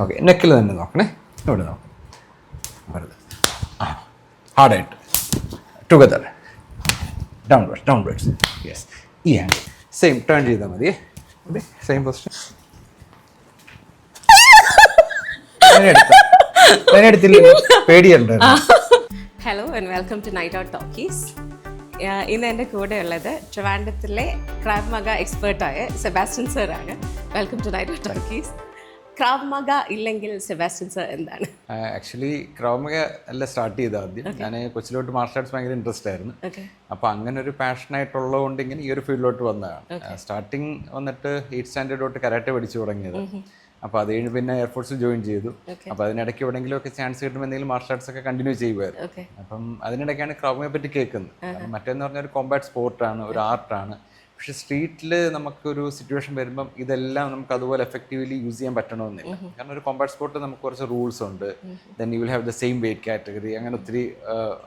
Okay, നെക്കിൽ തന്നെ നോക്കണേ. ഇവിടെ നോക്കാം, വെറുതെ ഹാർഡായിട്ട് ടുഗദർ ഡൗൺവേർഡ്സ്. യെസ്, ഈ ഹാൻഡ് സെയിം ടേൺ ചെയ്താൽ മതി. Same position. എടുത്തില്ല, പേടിയുണ്ടായിരുന്നു. Hello and welcome to Night Out Talkies. ഇന്ന് എൻ്റെ കൂടെ ഉള്ളത് ട്രിവാൻഡ്രത്തിലെ ക്രാവ് മഗ എക്സ്പേർട്ടായ സെബാസ്റ്റ്യൻ സാറാണ്. Welcome to Night Out Talkies. Krav Maga ഇല്ലെങ്കിൽ സെബാസ്റ്റ്യൻ സാർ എന്താണ്? ആക്ച്വലി ക്രാവ് മഗ അല്ല സ്റ്റാർട്ട് ചെയ്തത് ആദ്യം. ഞാൻ കൊച്ചിലോട്ട് മാർഷൽ ആർട്സ് ഭയങ്കര ഇൻട്രസ്റ്റ് ആയിരുന്നു. അപ്പോൾ അങ്ങനെ ഒരു പാഷനായിട്ടുള്ളതുകൊണ്ട് ഇങ്ങനെ ഈ ഒരു ഫീൽഡിലോട്ട് വന്നതാണ്. സ്റ്റാർട്ടിങ് വന്നിട്ട് 8th സ്റ്റാൻഡേർഡ് തൊട്ട് കരാട്ടെ പഠിച്ചു തുടങ്ങിയത്. അപ്പോൾ അത് കഴിഞ്ഞ് പിന്നെ എയർഫോഴ്സിൽ ജോയിൻ ചെയ്തു. അപ്പോൾ അതിനിടയ്ക്ക് എവിടെയെങ്കിലും ഒക്കെ ചാൻസ് കിട്ടുമ്പോൾ എന്തെങ്കിലും മാർഷൽ ആർട്സ് ഒക്കെ കണ്ടിന്യൂ ചെയ്യുമായിരുന്നു. അപ്പം അതിനിടയ്ക്കാണ് ക്രാവ് മഗയെ പറ്റി കേൾക്കുന്നത്. മറ്റേന്ന് പറഞ്ഞാൽ ഒരു കോമ്പാറ്റ് സ്പോർട്ടാണ്, ഒരു ആർട്ടാണ്. പക്ഷെ സ്ട്രീറ്റിൽ നമുക്കൊരു സിറ്റുവേഷൻ വരുമ്പം ഇതെല്ലാം നമുക്ക് അതുപോലെ എഫക്റ്റീവ്ലി യൂസ് ചെയ്യാൻ പറ്റണമെന്നില്ല. കാരണം ഒരു കോമ്പാറ്റ് സ്പോർട്ട് നമുക്ക് കുറച്ച് റൂൾസ് ഉണ്ട്. Then you will have the same wait category, അങ്ങനെ ഒത്തിരി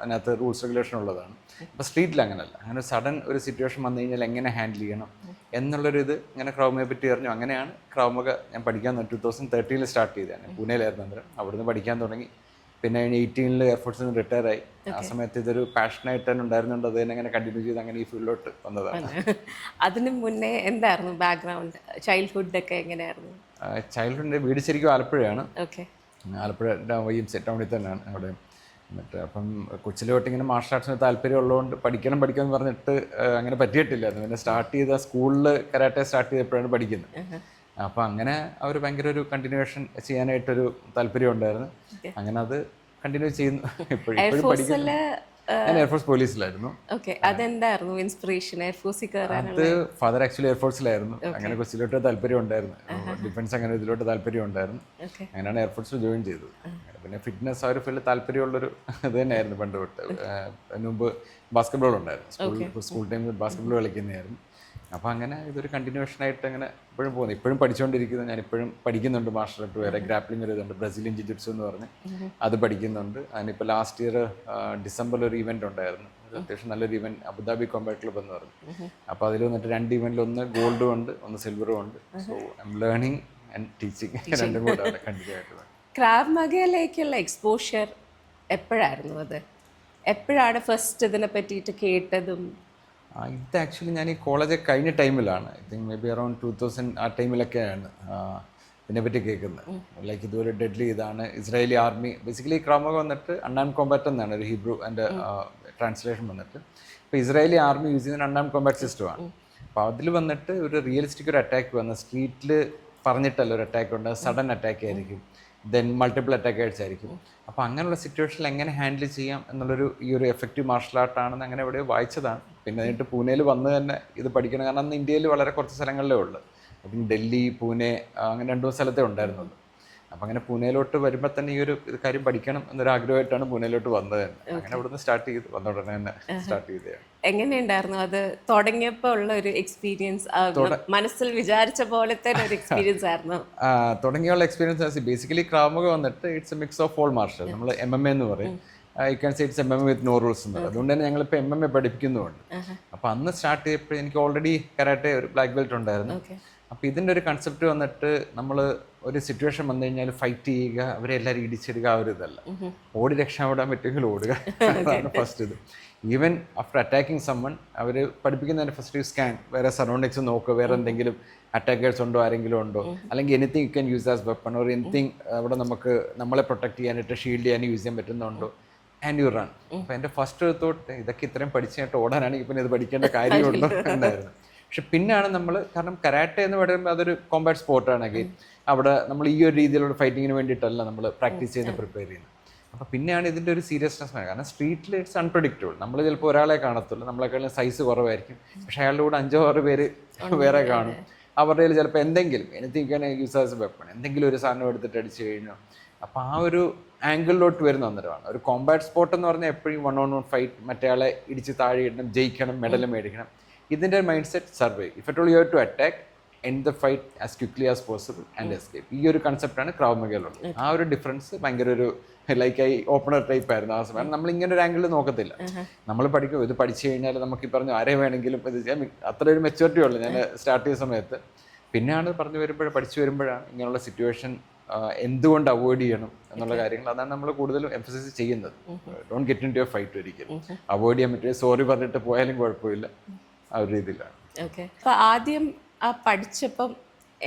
അതിനകത്ത് റൂൾസ് റെഗുലേഷൻ ഉള്ളതാണ്. അപ്പോൾ സ്ട്രീറ്റിൽ അങ്ങനെയല്ല. അങ്ങനെ സഡൻ ഒരു സിറ്റുവേഷൻ വന്നു കഴിഞ്ഞാൽ എങ്ങനെ ഹാൻഡിൽ ചെയ്യണം എന്നുള്ളൊരു ഇത് ഇങ്ങനെ ക്രാവ് മഗയെ പറ്റി അറിഞ്ഞു. അങ്ങനെയാണ് ക്രാവ് മഗ ഞാൻ പഠിക്കാൻ 2013 സ്റ്റാർട്ട് ചെയ്തതാണ്. പൂനെയിലായിരുന്നു അന്നേരം. അവിടുന്ന് പഠിക്കാൻ തുടങ്ങി. പിന്നെ 18 എയർഫോഴ്സിൽ നിന്ന് റിട്ടയർ ആയി. ആ സമയത്ത് ഇതൊരു പാഷനായിട്ട് തന്നെ ഉണ്ടായിരുന്നുണ്ട്. അത് തന്നെ അങ്ങനെ കണ്ടിന്യൂ ചെയ്ത് അങ്ങനെ ഈ ഫീൽഡിലോട്ട് വന്നതാണ്. അതിന് മുന്നേ എന്തായിരുന്നു ബാക്ക്ഗ്രൗണ്ട്? ചൈൽഡ്ഹുഡൊക്കെ എങ്ങനെയായിരുന്നു? ചൈൽഡ്ഹുഡിൻ്റെ വീട് ശരിക്കും ആലപ്പുഴയാണ്. ഓക്കെ, ആലപ്പുഴ YMCA ടൗണിൽ തന്നെയാണ് അവിടെ. എന്നിട്ട് അപ്പം കൊച്ചിലോട്ട് ഇങ്ങനെ മാർഷൽ ആർട്സിന് താല്പര്യം ഉള്ളതുകൊണ്ട് പഠിക്കണം എന്ന് പറഞ്ഞിട്ട് അങ്ങനെ പറ്റിയിട്ടില്ല. പിന്നെ സ്റ്റാർട്ട് ചെയ്ത സ്കൂളിൽ കരാട്ടെ സ്റ്റാർട്ട് ചെയ്തപ്പോഴാണ് പഠിക്കുന്നത്. അപ്പോൾ അങ്ങനെ അവർ ഭയങ്കര ഒരു കണ്ടിന്യൂവേഷൻ ചെയ്യാനായിട്ടൊരു താല്പര്യം ഉണ്ടായിരുന്നു. അങ്ങനെ അത് കണ്ടിന്യൂ ചെയ്യുന്നു. ഇപ്പോഴും പഠിക്കുന്നു. ഞാൻ എയർഫോഴ്സ് പോലീസിലായിരുന്നു. അതെന്തായിരുന്നു ഇൻസ്പിറേഷൻ എയർഫോഴ്സിൽ കയറാൻ? അത് ഫാദർ ആക്ച്വലി എയർഫോഴ്സിലായിരുന്നു. അങ്ങനെ കൊച്ചിലോട്ട് താല്പര്യം ഉണ്ടായിരുന്നു. ഡിഫൻസ് അങ്ങനെ ഇതിലോട്ട് താല്പര്യം ഉണ്ടായിരുന്നു. അങ്ങനെയാണ് എയർഫോഴ്സിൽ ജോയിൻ ചെയ്തത്. പിന്നെ ഫിറ്റ്നസ് ആ ഒരു ഫീൽഡ് താല്പര്യമുള്ളൊരു ഇത് തന്നെയായിരുന്നു പണ്ട് തൊട്ട്. അതിന് മുമ്പ് ബാസ്കറ്റ്ബോൾ ഉണ്ടായിരുന്നു. സ്കൂൾ ടൈമിൽ ബാസ്കറ്റ്ബോൾ കളിക്കുന്നതായിരുന്നു. അപ്പോൾ അങ്ങനെ ഇതൊരു കണ്ടിന്യൂവേഷനായിട്ട് അങ്ങനെ ഇപ്പോഴും പോകുന്നു. ഇപ്പോഴും പഠിച്ചുകൊണ്ടിരിക്കുന്നത്. ഞാൻ ഇപ്പോഴും പഠിക്കുന്നുണ്ട് മാർഷൽ ആർട്ട്. വേറെ ഗ്രാപ്ലിംഗ് ഒരു ഇതുണ്ട്, ബ്രസീലിയൻ ജിജിറ്റ്സു എന്ന് പറഞ്ഞ്, അത് പഠിക്കുന്നുണ്ട്. അതിനിപ്പോൾ ലാസ്റ്റ് ഇയർ ഡിസംബറിൽ ഒരു ഇവൻറ്റ് ഉണ്ടായിരുന്നു. അത്യാവശ്യം നല്ലൊരു ഇവൻറ്റ്, അബുദാബി കോമ്പാറ്റ് ക്ലബ് എന്ന് പറഞ്ഞു. അപ്പോൾ അതിൽ വന്നിട്ട് 2 ഇവൻറ്റിൽ ഒന്ന് ഗോൾഡും ഉണ്ട്, ഒന്ന് സിൽവറും ഉണ്ട്. So I M learning and teaching, രണ്ടും കൂടെ അവിടെ കണ്ടിന്യൂ ആയിട്ട്. ക്രാവ് മഗയിലേക്കുള്ള എക്സ്പോഷർ എപ്പോഴായിരുന്നു? അത് എപ്പോഴാണ് ഫസ്റ്റ് ഇതിനെ പറ്റിയിട്ട് കേട്ടതും? ഇത് ആക്ച്വലി ഞാൻ ഈ കോളേജ് കഴിഞ്ഞ ടൈമിലാണ്. I think may be around 2000 ആ ടൈമിലൊക്കെയാണ് ഇതിനെപ്പറ്റി കേൾക്കുന്നത്. ലൈക്ക് ഇതുപോലെ ഡെഡ്ലി ഇതാണ് Israeli army. Basically Krav Maga വന്നിട്ട് അൺആംഡ് കോമ്പാറ്റ് എന്നാണ് ഒരു ഹീബ്രു എൻ്റെ ട്രാൻസ്ലേഷൻ വന്നിട്ട്. ഇപ്പോൾ ഇസ്രായേലി ആർമി യൂസ് ചെയ്യുന്ന അൺആംഡ് കോമ്പാറ്റ് സിസ്റ്റമാണ്. അപ്പോൾ അതിൽ വന്നിട്ട് ഒരു റിയലിസ്റ്റിക് ഒരു അറ്റാക്ക് വന്ന് സ്ട്രീറ്റിൽ പറഞ്ഞിട്ടല്ല ഒരു അറ്റാക്ക് ഉണ്ട്, സഡൻ അറ്റാക്ക് ആയിരിക്കും, ദെൻ മൾട്ടിപ്പിൾ അറ്റാക്കേഴ്സ് ആയിരിക്കും. അപ്പോൾ അങ്ങനെയുള്ള സിറ്റുവേഷനിൽ എങ്ങനെ ഹാൻഡിൽ ചെയ്യാം എന്നുള്ളൊരു ഈ ഒരു എഫക്റ്റീവ് മാർഷൽ ആർട്ടാണെന്ന് അങ്ങനെ എവിടെയോ വായിച്ചതാണ്. പിന്നെ എന്നിട്ട് പൂനെയിൽ വന്ന് തന്നെ ഇത് പഠിക്കണം. കാരണം അന്ന് ഇന്ത്യയിൽ വളരെ കുറച്ച് സ്ഥലങ്ങളിലേ ഉള്ളൂ. അപ്പം ഡൽഹി, പൂനെ അങ്ങനെ 2 സ്ഥലത്തേ ഉണ്ടായിരുന്നുള്ളൂ. അപ്പം അങ്ങനെ പൂനെയിലോട്ട് വരുമ്പോൾ തന്നെ ഈ ഒരു കാര്യം പഠിക്കണം എന്നൊരു ആഗ്രഹമായിട്ടാണ് പൂനെയിലോട്ട് വന്നത്. അങ്ങനെ അവിടുന്ന് സ്റ്റാർട്ട് ചെയ്ത് വന്ന ഉടനെ തന്നെ സ്റ്റാർട്ട് ചെയ്തതാണ്. എങ്ങനെയുണ്ടായിരുന്നു അത് തുടങ്ങിയപ്പോൾ ഉള്ള ഒരു എക്സ്പീരിയൻസ്? മനസ്സിൽ വിചാരിച്ച പോലത്തെ ഒരു എക്സ്പീരിയൻസ് ആയിരുന്നു? തുടങ്ങിയുള്ള എക്സ്പീരിയൻസ് ബേസിക്കലി ക്രാവ് മഗ വന്നിട്ട് it's a mix of all martial. നമ്മൾ MMA എന്ന് പറയും. You can say it's MMA with no rules എന്ന് പറയും. അതുകൊണ്ട് തന്നെ ഞങ്ങളിപ്പോൾ MMA പഠിപ്പിക്കുന്നുമുണ്ട്. അപ്പോൾ അന്ന് സ്റ്റാർട്ട് ചെയ്തപ്പോൾ എനിക്ക് ഓൾറെഡി കരാട്ടെ ഒരു ബ്ലാക്ക് ബെൽറ്റ് ഉണ്ടായിരുന്നു. അപ്പോൾ ഇതിൻ്റെ ഒരു കൺസെപ്റ്റ് വന്നിട്ട് നമ്മൾ ഒരു സിറ്റുവേഷൻ വന്നു കഴിഞ്ഞാൽ ഫൈറ്റ് ചെയ്യുക, അവരെ എല്ലാവരും ഇടിച്ചിടുക, ആ ഒരു ഇതല്ല. ഓടി രക്ഷപ്പെടാൻ പറ്റുമെങ്കിൽ ഓടുക, അതാണ് ഫസ്റ്റ് ഇത്. ഈവൻ ആഫ്റ്റർ അറ്റാക്കിങ് സമ്മൺ അവർ പഠിപ്പിക്കുന്നതിൻ്റെ ഫസ്റ്റ് സ്കാൻ, വേറെ സറൗണ്ടിങ്സ് നോക്കുക, വേറെ എന്തെങ്കിലും അറ്റാക്കേഴ്സ് ഉണ്ടോ, ആരെങ്കിലും ഉണ്ടോ, അല്ലെങ്കിൽ anything you can use as weapon or anything അവിടെ നമുക്ക് നമ്മളെ പ്രൊട്ടക്ട് ചെയ്യാനായിട്ട് ഷീൽഡ് ചെയ്യാൻ യൂസ് ചെയ്യാൻ പറ്റുന്നുണ്ടോ, ആൻഡ് യു റൺ. അപ്പോൾ എൻ്റെ ഫസ്റ്റ് തോട്ട് ഇതൊക്കെ ഇത്രയും പഠിച്ചിട്ട് ഓടാനാണെങ്കിൽ പിന്നെ ഇത് പഠിക്കേണ്ട കാര്യമുണ്ടോ എന്നായിരുന്നു. പക്ഷെ പിന്നെയാണ് നമ്മൾ, കാരണം കരാട്ടെ എന്ന് പറയുമ്പോൾ അതൊരു കോമ്പാറ്റ് സ്പോർട്ടാണെങ്കിൽ അവിടെ നമ്മൾ ഈ ഒരു രീതിയിലുള്ള ഫൈറ്റിങ്ങിന് വേണ്ടിയിട്ടല്ല നമ്മൾ പ്രാക്ടീസ് ചെയ്യുന്ന പ്രിപ്പയർ ചെയ്യുന്നത്. അപ്പോൾ പിന്നെയാണ് ഇതിൻ്റെ ഒരു സീരിയസ്നെസ്. കാരണം സ്ട്രീറ്റിൽ ഇറ്റ്സ് അൺപ്രഡിക്റ്റബിൾ. നമ്മൾ ചിലപ്പോൾ ഒരാളെ കാണത്തുള്ളൂ, നമ്മളെക്കാളും സൈസ് കുറവായിരിക്കും, പക്ഷേ അയാളുടെ കൂടെ 5-6 പേര് വേറെ കാണും. അവരുടെ കയ്യിൽ ചിലപ്പോൾ എന്തെങ്കിലും എനിത്തിക്കാൻ യൂസ് ആസ് വെപ്പൺ, എന്തെങ്കിലും ഒരു സാധനം എടുത്തിട്ട് അടിച്ചു കഴിഞ്ഞു. അപ്പോൾ ആ ഒരു ആംഗിളിലോട്ട് വരുന്ന അന്നേരമാണ്. ഒരു കോമ്പാറ്റ് സ്പോർട്ട് എന്ന് പറഞ്ഞാൽ എപ്പോഴും 1-on-1 ഫൈറ്റ്, മറ്റേയാളെ ഇടിച്ച് താഴെ ഇടണം, ജയിക്കണം, മെഡൽ മേടിക്കണം. ഇതിൻ്റെ mind set survive. If at all you have to attack, end the fight as quickly as possible and escape. ഈ ഒരു കൺസെപ്റ്റാണ് ക്രാവ് മഗയിലുള്ളത്. ആ ഒരു ഡിഫറൻസ് ഭയങ്കര ഒരു ലൈക്ക് ഐ ഓപ്പണർ ടൈപ്പ് ആയിരുന്നു ആ സമയം. നമ്മൾ ഇങ്ങനെ ഒരു ആംഗിളിൽ നോക്കത്തില്ല. നമ്മൾ പഠിക്കും, ഇത് പഠിച്ചു കഴിഞ്ഞാൽ നമുക്ക് ഈ പറഞ്ഞു ആരെ വേണമെങ്കിലും ഇത് ചെയ്യാൻ, അത്ര ഒരു മെച്യൂരിറ്റി ഉള്ളു ഞാൻ സ്റ്റാർട്ട് ചെയ്ത സമയത്ത്. പിന്നെയാണ് പഠിച്ചു വരുമ്പോഴാണ് ഇങ്ങനെയുള്ള സിറ്റുവേഷൻ എന്തുകൊണ്ട് അവോയ്ഡ് ചെയ്യണം എന്നുള്ള കാര്യങ്ങൾ അതാണ് നമ്മൾ കൂടുതലും എംഫസൈസ് ചെയ്യുന്നത്. Don't get into a fight ഒരിക്കലും. അവോയ്ഡ് ചെയ്യാൻ പറ്റിയ സോറി പറഞ്ഞിട്ട് പോയാലും കുഴപ്പമില്ല, ആ ഒരു രീതിയിലാണ്. ഓക്കെ. അപ്പോൾ ആദ്യം പഠിച്ചപ്പം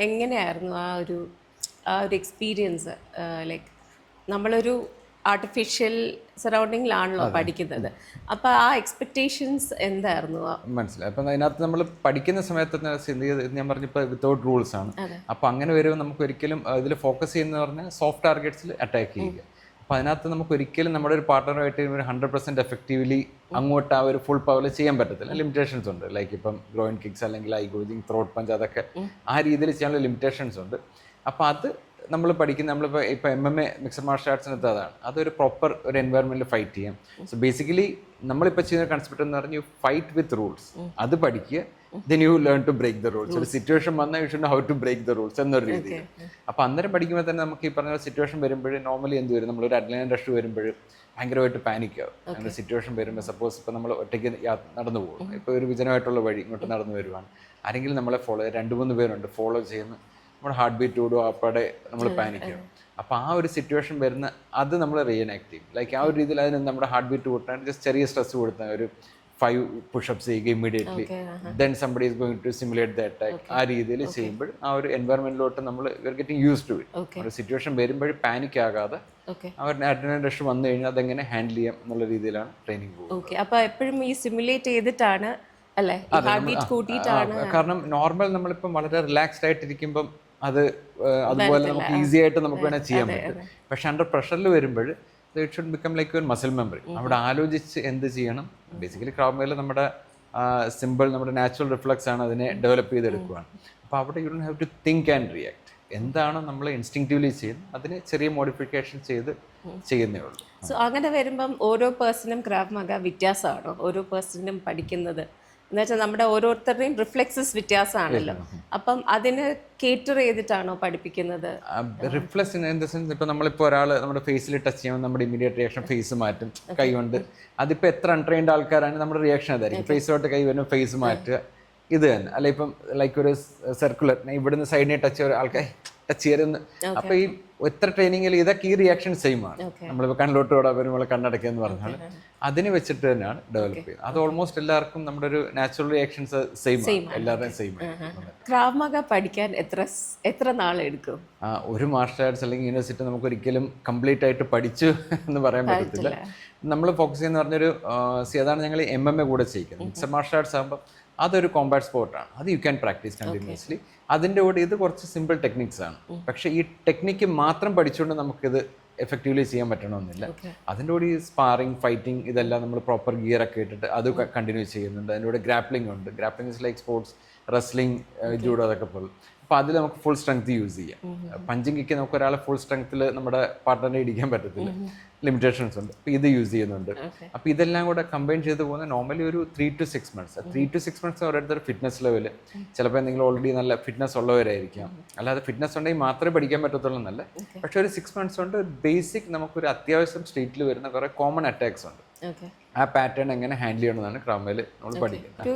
എങ്ങനെയായിരുന്നു ആ ഒരു എക്സ്പീരിയൻസ്? ലൈക്ക് നമ്മളൊരു ആർട്ടിഫിഷ്യൽ സറൗണ്ടിങ്ങിലാണല്ലോ പഠിക്കുന്നത്, അപ്പോൾ ആ എക്സ്പെക്റ്റേഷൻസ് എന്തായിരുന്നു? മനസ്സിലായി. അപ്പം അതിനകത്ത് നമ്മൾ പഠിക്കുന്ന സമയത്ത് ഞാൻ പറഞ്ഞപ്പോൾ വിത്തൗട്ട് റൂൾസ് ആണ്. അപ്പം അങ്ങനെ വരുമ്പോൾ നമുക്ക് ഒരിക്കലും ഇതിൽ ഫോക്കസ് ചെയ്യുന്ന പറഞ്ഞാൽ സോഫ്റ്റ് ടാർഗറ്റ്സിൽ അറ്റാക്ക് ചെയ്യുക. അപ്പോൾ അതിനകത്ത് നമുക്ക് ഒരിക്കലും നമ്മുടെ ഒരു പാർട്ട്ണറുമായിട്ട് ഒരു 100% എഫക്റ്റീവ്ലി അങ്ങോട്ട് ആ ഒരു ഫുൾ പവറിൽ ചെയ്യാൻ പറ്റത്തില്ല. ലിമിറ്റേഷൻസ് ഉണ്ട്. ലൈക്ക് ഇപ്പം ഗ്രോയിൻ കിക്സ് അല്ലെങ്കിൽ ഐ ഗോജിങ്, ത്രോട്ട് പഞ്ച്, അതൊക്കെ ആ രീതിയിൽ ചെയ്യാനുള്ള ലിമിറ്റേഷൻസ് ഉണ്ട്. അപ്പോൾ അത് നമ്മൾ പഠിക്കുന്ന ഇപ്പോൾ MMA മിക്സഡ് മാർഷൽ ആർട്സിനകത്ത് അതൊരു പ്രോപ്പർ ഒരു എൻവയറമെൻറ്റിൽ ഫൈറ്റ് ചെയ്യാം. സോ ബേസിക്കലി നമ്മളിപ്പോൾ ചെയ്യുന്ന കൺസെപ്റ്റ് എന്ന് പറഞ്ഞാൽ യു ഫൈറ്റ് വിത്ത് റൂൾസ്, അത് പഠിക്കുക. Then you learn to break the rules. ഒരു സിറ്റുവേഷൻ വന്നാൽ you should how to break the rules എന്നൊരു രീതിയിൽ. അപ്പോൾ അന്നേരം പഠിക്കുമ്പോൾ തന്നെ നമുക്ക് ഈ പറഞ്ഞ സിറ്റുവേഷൻ വരുമ്പോൾ നോർമലി എന്ത് വരും, നമ്മളൊരു അഡ്രിനലിൻ റഷ് വരുമ്പോൾ ഭയങ്കരമായിട്ട് പാനിക് ആവും. അങ്ങനെ സിറ്റുവേഷൻ വരുമ്പോൾ സപ്പോസ് ഇപ്പോൾ നമ്മൾ ഒറ്റയ്ക്ക് നടന്നു പോകും, ഇപ്പോൾ ഒരു വിജനമായിട്ടുള്ള വഴി ഇങ്ങോട്ട് നടന്നു വരുവാണ്, ആരെങ്കിലും നമ്മളെ ഫോളോ 2-3 പേരുണ്ട് ഫോളോ ചെയ്യുന്ന, നമ്മുടെ ഹാർട്ട് ബീറ്റ് കൂടും, അപ്പോടെ നമ്മൾ പാനിക് ആവും. അപ്പോൾ ആ ഒരു സിറ്റുവേഷൻ വരുന്ന അത് നമ്മൾ റീഎനാക്ട് ചെയ്യും. ലൈക്ക് ആ ഒരു രീതിയിൽ അതിന് നമ്മുടെ ഹാർട്ട് ബീറ്റ് കൂട്ടാൻ ജസ്റ്റ് ചെറിയ സ്ട്രെസ് കൊടുത്താൽ ഒരു 5 പുഷപ്സ് ചെയ്യുക immediately, then somebody is going to simulate the attack. ആ രീതിയിൽ ചെയ്യുമ്പോൾ ആ ഒരു എൻവയറമെന്റിലോട്ട് നമ്മൾ ഗെറ്റിംഗ് യൂസ് ടു ഇറ്റ്. ഒരു സിറ്റുവേഷൻ വരുമ്പോൾ പാനിക് ആകാതെ അവരുടെ അഡ്രിനലിൻ റഷ് വന്നു കഴിഞ്ഞാൽ അതെങ്ങനെ ഹാൻഡിൽ ചെയ്യാം എന്നുള്ള രീതിയിലാണ് ട്രെയിനിങ് പോകുന്നത്. ഓക്കെ. അപ്പോൾ എപ്പോഴും ഈ സിമുലേറ്റ് ചെയ്തിട്ടാണ് അല്ലേ, ഹാർട്ട് ബീറ്റ് കൂട്ടിയിട്ടാണ്? കാരണം നോർമൽ നമ്മളിപ്പം വളരെ റിലാക്സ്ഡ് ആയിട്ടിരിക്കുമ്പം അതുപോലെ നമുക്ക് ഈസി ആയിട്ട് നമുക്ക് വേണേൽ ചെയ്യാൻ പറ്റും. പക്ഷെ അണ്ടർ പ്രഷറിൽ വരുമ്പോൾ ഇറ്റ് ഷുഡ് ബിക്കം ലൈക്ക് ഒരു മസിൽ മെമ്മറി. അവിടെ ആലോചിച്ച് എന്ത് ചെയ്യണം. ബേസിക്കലി ക്രാവ് മഗയിൽ നമ്മുടെ സിമ്പിൾ, നമ്മുടെ നാച്ചുറൽ റിഫ്ലക്സ് ആണ്, അതിനെ ഡെവലപ്പ് ചെയ്തെടുക്കുകയാണ്. അപ്പോൾ അവിടെ you don't have to think and react. എന്താണോ നമ്മൾ ഇൻസ്റ്റിങ്ക്റ്റീവ്ലി ചെയ്യുന്നത് അതിന് ചെറിയ മോഡിഫിക്കേഷൻ ചെയ്ത് ചെയ്യുന്നേ ഉള്ളൂ. സോ അങ്ങനെ വരുമ്പം ഓരോ പേഴ്സണും ക്രാവ് മഗ വ്യത്യാസമാണോ? ഓരോ പേഴ്സണും പഠിക്കുന്നത് എന്ന് വെച്ചാൽ നമ്മുടെ ഓരോരുത്തരുടെയും റിഫ്ലെക്സസ് വ്യത്യാസമാണല്ലോ. അപ്പം അതിന് കേറ്റർ ചെയ്തിട്ടാണോ പഠിപ്പിക്കുന്നത്? റിഫ്ലെക്സ് ഇൻ ദ സെൻസ് ഇപ്പോൾ നമ്മളിപ്പോൾ ഒരാൾ നമ്മുടെ ഫേസിൽ ടച്ച് ചെയ്യുമ്പോൾ നമ്മുടെ ഇമീഡിയറ്റ് റിയാക്ഷൻ ഫേസ് മാറ്റും കൈകൊണ്ട്. അതിപ്പോൾ എത്ര അൺട്രെയിൻഡ് ആൾക്കാരാണ് നമ്മുടെ റിയാക്ഷൻ അതായിരിക്കും. ഫേസിലോട്ട് കൈ വരുമ്പോൾ ഫേസ് മാറ്റുക, ഇത് തന്നെ. അല്ല ഇപ്പം ലൈക്ക് ഒരു സർക്കുലർ ഇവിടുന്ന് സൈഡിനെ ടച്ച് ചെയ്യുന്ന ആൾക്കാർ ടച്ച് ചെയ്യരുന്ന്. അപ്പോൾ ഈ എത്ര ട്രെയിനിങ്ങിൽ ഇതൊക്കെ ഈ റിയാക്ഷൻ സെയിം ആണ്. നമ്മളിപ്പോൾ കണ്ണിലോട്ട് ഓടാൻ വരുമ്പോൾ കണ്ണടക്കുക എന്ന് പറഞ്ഞാൽ അതിന് വെച്ചിട്ട് തന്നെയാണ് ഡെവലപ്പ് ചെയ്യുന്നത്. അത് ഓൾമോസ്റ്റ് എല്ലാവർക്കും നമ്മുടെ ഒരു നാച്ചുറൽ റിയാക്ഷൻസ് സെയിം ആണ്, എല്ലാവരുടെയും സെയിം ആണ്. ക്രാവ് മഗ പഠിക്കാൻ എത്ര നാളെടുക്കും? ഒരു മാർഷൽ ആർട്സ് അല്ലെങ്കിൽ യൂണിവേഴ്സിറ്റി നമുക്ക് ഒരിക്കലും കംപ്ലീറ്റ് ആയിട്ട് പഠിച്ചു എന്ന് പറയാൻ പറ്റത്തില്ല. നമ്മൾ ഫോക്കസ് ചെയ്യുന്ന പറഞ്ഞൊരു അതാണ് ഞങ്ങൾ MMA കൂടെ ചെയ്യിക്കുന്നത്. മിക്സഡ് മാർഷൽ ആർട്സ് ആകുമ്പോൾ അതൊരു കോമ്പാറ്റ് സ്പോർട്ടാണ്. അത് യു ക്യാൻ പ്രാക്ടീസ് കണ്ടിന്യൂസ്ലി. അതിൻ്റെ കൂടെ ഇത് കുറച്ച് സിമ്പിൾ ടെക്നിക്സ് ആണ്. പക്ഷേ ഈ ടെക്നിക്ക് മാത്രം പഠിച്ചുകൊണ്ട് നമുക്കിത് എഫക്റ്റീവ്ലി ചെയ്യാൻ പറ്റണമെന്നില്ല. അതിൻ്റെ കൂടെ ഈ സ്പാറിങ്, ഫൈറ്റിംഗ്, ഇതെല്ലാം നമ്മൾ പ്രോപ്പർ ഗിയറൊക്കെ ഇട്ടിട്ട് അത് കണ്ടിന്യൂ ചെയ്യുന്നുണ്ട്. അതിൻ്റെ കൂടെ ഗ്രാപ്ലിംഗ് ഉണ്ട്. Grappling is like sports, wrestling, judo, അതൊക്കെ പോലെ. അപ്പോൾ അതിൽ നമുക്ക് ഫുൾ സ്ട്രെങ്ത് യൂസ് ചെയ്യാം. പഞ്ചിങ് കിക്ക് നമുക്ക് ഒരാളെ ഫുൾ സ്ട്രെങ്ത്തിൽ നമ്മുടെ പാർട്ട്ണറിനെ ഇടിക്കാൻ പറ്റത്തില്ല, ലിമിറ്റേഷൻസ് ഉണ്ട്. അപ്പോൾ ഇത് യൂസ് ചെയ്യുന്നുണ്ട്. അപ്പോൾ ഇതെല്ലാം കൂടെ കമ്പൈൻ ചെയ്ത് പോകുന്ന നോർമലി ഒരു 3 to 6 months. 3 to 6 months ഓരോരുത്തർ ഫിറ്റ്നസ് ലെവൽ. ചിലപ്പോൾ എന്തെങ്കിലും ഓൾറെഡി നല്ല ഫിറ്റ്നസ് ഉള്ളവരായിരിക്കാം. അല്ലാതെ ഫിറ്റ്നസ് ഉണ്ടെങ്കിൽ മാത്രമേ പഠിക്കാൻ പറ്റത്തുള്ളൂ എന്നല്ല. പക്ഷെ ഒരു 6 months കൊണ്ട് ബേസിക് നമുക്കൊരു അത്യാവശ്യം സ്ട്രീറ്റിൽ വരുന്ന കുറേ കോമൺ അറ്റാക്സ് ഉണ്ട്. ആ പാറ്റേൺ എങ്ങനെ ഹാൻഡിൽ ചെയ്യണമെന്നാണ് ക്രാവ് മഗയിൽ നമ്മൾ പഠിക്കുന്നത്.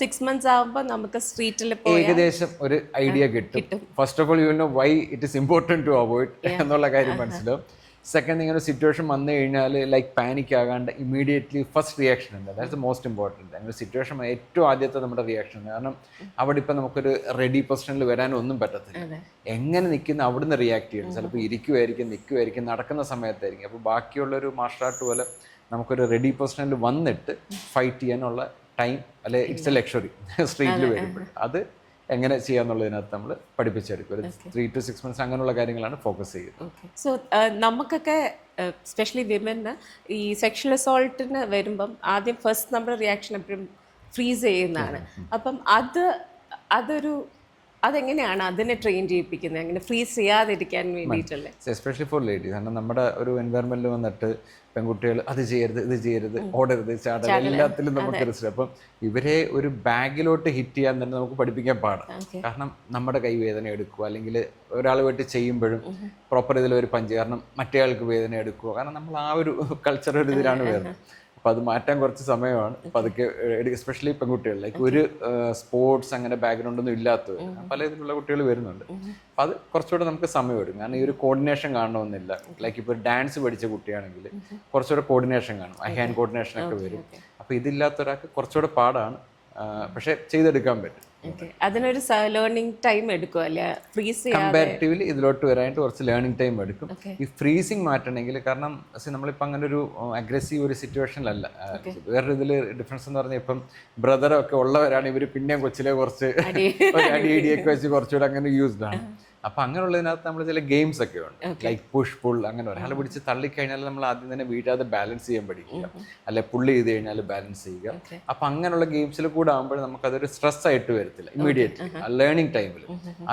6 months ആകുമ്പോൾ നമുക്ക് സ്ട്രീറ്റിൽ ഏകദേശം ഒരു ഐഡിയ കിട്ടും. First of all you will know why it is important to avoid എന്നുള്ള കാര്യം മനസ്സിലാവും. സെക്കൻഡ്, ഇങ്ങനെ ഒരു സിറ്റുവേഷൻ വന്നു കഴിഞ്ഞാൽ ലൈക്ക് പാനിക് ആകാണ്ട് ഇമ്മീഡിയറ്റ്ലി ഫസ്റ്റ് റിയാക്ഷൻ ഉണ്ട്. That's most important. അങ്ങനെ സിറ്റുവേഷൻ ഏറ്റവും ആദ്യത്തെ നമ്മുടെ റിയാക്ഷൻ. കാരണം അവിടെ ഇപ്പം നമുക്കൊരു റെഡി പൊസിഷനിൽ വരാനും ഒന്നും പറ്റത്തില്ല. എങ്ങനെ നിൽക്കുന്ന അവിടുന്ന് റിയാക്ട് ചെയ്യണം. ചിലപ്പോൾ ഇരിക്കുമായിരിക്കും, നിൽക്കുമായിരിക്കും, നടക്കുന്ന സമയത്തായിരിക്കും. അപ്പോൾ ബാക്കിയുള്ളൊരു മാർഷൽ ആർട്ട് പോലെ നമുക്കൊരു റെഡി പൊസിഷനിൽ വന്നിട്ട് ഫൈറ്റ് ചെയ്യാനുള്ള ടൈം അല്ലെ ഇറ്റ്സ് എ ലക്ഷറി സ്ട്രീറ്റിൽ വരുമ്പോൾ അത് എങ്ങനെ ചെയ്യാന്നുള്ളതിനകത്ത് നമ്മൾ പഠിപ്പിച്ചെടുക്കും. ഒരു 3 to 6 months അങ്ങനെയുള്ള കാര്യങ്ങളാണ് ഫോക്കസ് ചെയ്യുന്നത്. സോ നമുക്കൊക്കെ സ്പെഷ്യലി വിമന് ഈ സെക്ഷൽ അസോൾട്ടിന് വരുമ്പം ആദ്യം ഫസ്റ്റ് നമ്മുടെ റിയാക്ഷൻ എപ്പോഴും ഫ്രീസ് ചെയ്യുന്നതാണ്. അപ്പം അതെങ്ങനെയാണ് അതിനെ ട്രെയിൻ ചെയ്യിപ്പിക്കുന്നത്? അങ്ങനെ ഫ്രീസ് ചെയ്യാതിരിക്കാൻ വേണ്ടിയിട്ടല്ലേ? Especially for ladies. കാരണം നമ്മുടെ ഒരു എൻവയറമെന്റിൽ വന്നിട്ട് പെൺകുട്ടികൾ അത് ചെയ്യരുത്, ഇത് ചെയ്യരുത്, ഓടരുത്, ചാടരുത്, എല്ലാത്തിലും നമുക്ക് റിസ്ക്. അപ്പം ഇവരെ ഒരു ബാഗിലോട്ട് ഹിറ്റ് ചെയ്യാൻ തന്നെ നമുക്ക് പഠിപ്പിക്കാൻ പാടാം. കാരണം നമ്മുടെ കൈ വേദന എടുക്കുക, അല്ലെങ്കിൽ ഒരാൾ പോയിട്ട് ചെയ്യുമ്പോഴും പ്രോപ്പർ ഇതിൽ ഒരു പഞ്ച്, കാരണം മറ്റേ ആൾക്ക് വേദന എടുക്കുക. കാരണം നമ്മൾ ആ ഒരു കൾച്ചർ ഒരു ഇതിലാണ് വരുന്നത്. അപ്പോൾ അത് മാറ്റാൻ കുറച്ച് സമയമാണ്. പതുക്കെ എസ്പെഷ്യലി പെൺകുട്ടികൾ ലൈക്ക് ഒരു സ്പോർട്സ് അങ്ങനെ ബാക്ക്ഗ്രൗണ്ടൊന്നും ഇല്ലാത്തവർ പല ഇതിലുള്ള കുട്ടികൾ വരുന്നുണ്ട്. അപ്പം അത് കുറച്ചുകൂടെ നമുക്ക് സമയം എടുക്കും. കാരണം ഈ ഒരു കോർഡിനേഷൻ കാണണമെന്നില്ല. ലൈക്ക് ഇപ്പോൾ ഡാൻസ് പഠിച്ച കുട്ടിയാണെങ്കിൽ കുറച്ചുകൂടെ കോർഡിനേഷൻ കാണും, ഹാൻഡ് കോർഡിനേഷൻ ഒക്കെ വരും. അപ്പോൾ ഇതില്ലാത്ത ഒരാൾക്ക് കുറച്ചുകൂടെ പാടാണ്, പക്ഷെ ചെയ്തെടുക്കാൻ പറ്റും. അതിനൊരു ലേണിംഗ് ടൈം എടുക്കും അല്ലേ? ഫ്രീസ് കമ്പാരിറ്റീവ്ലി ഇതിലോട്ട് വരാനായിട്ട് കുറച്ച് ലേണിംഗ് ടൈം എടുക്കും. ഈ ഫ്രീസിങ് മാറ്റണമെങ്കിൽ, കാരണം നമ്മളിപ്പോൾ അങ്ങനെ ഒരു അഗ്രസീവ് ഒരു സിറ്റുവേഷനിലല്ല. വേറൊരു ഇതിൽ ഡിഫറൻസ് എന്ന് പറഞ്ഞാൽ ഇപ്പം ബ്രദറൊക്കെ ഉള്ളവരാണ് ഇവർ പിന്നെയും കൊച്ചിലെ കുറച്ച് അടിയൊക്കെ വെച്ച് കുറച്ചുകൂടെ അങ്ങനെ യൂസ്ഡ് ആണ്. അപ്പം അങ്ങനെയുള്ളതിനകത്ത് നമ്മൾ ചില ഗെയിംസ് ഒക്കെ ഉണ്ട്, ലൈക്ക് പുഷ് പുൾ. അങ്ങനെ ഒരാളെ പിടിച്ച് തള്ളിക്കഴിഞ്ഞാൽ നമ്മൾ ആദ്യം തന്നെ വീഴാതെ ബാലൻസ് ചെയ്യാൻ പഠിക്കുക, അല്ലെ പുള്ളി ചെയ്ത് കഴിഞ്ഞാൽ ബാലൻസ് ചെയ്യുക. അപ്പം അങ്ങനെയുള്ള ഗെയിംസിൽ കൂടെ ആകുമ്പോൾ നമുക്കതൊരു സ്ട്രെസ് ആയിട്ട് വരത്തില്ല ഇമ്മീഡിയറ്റ്ലി ലേണിംഗ് ടൈമിൽ.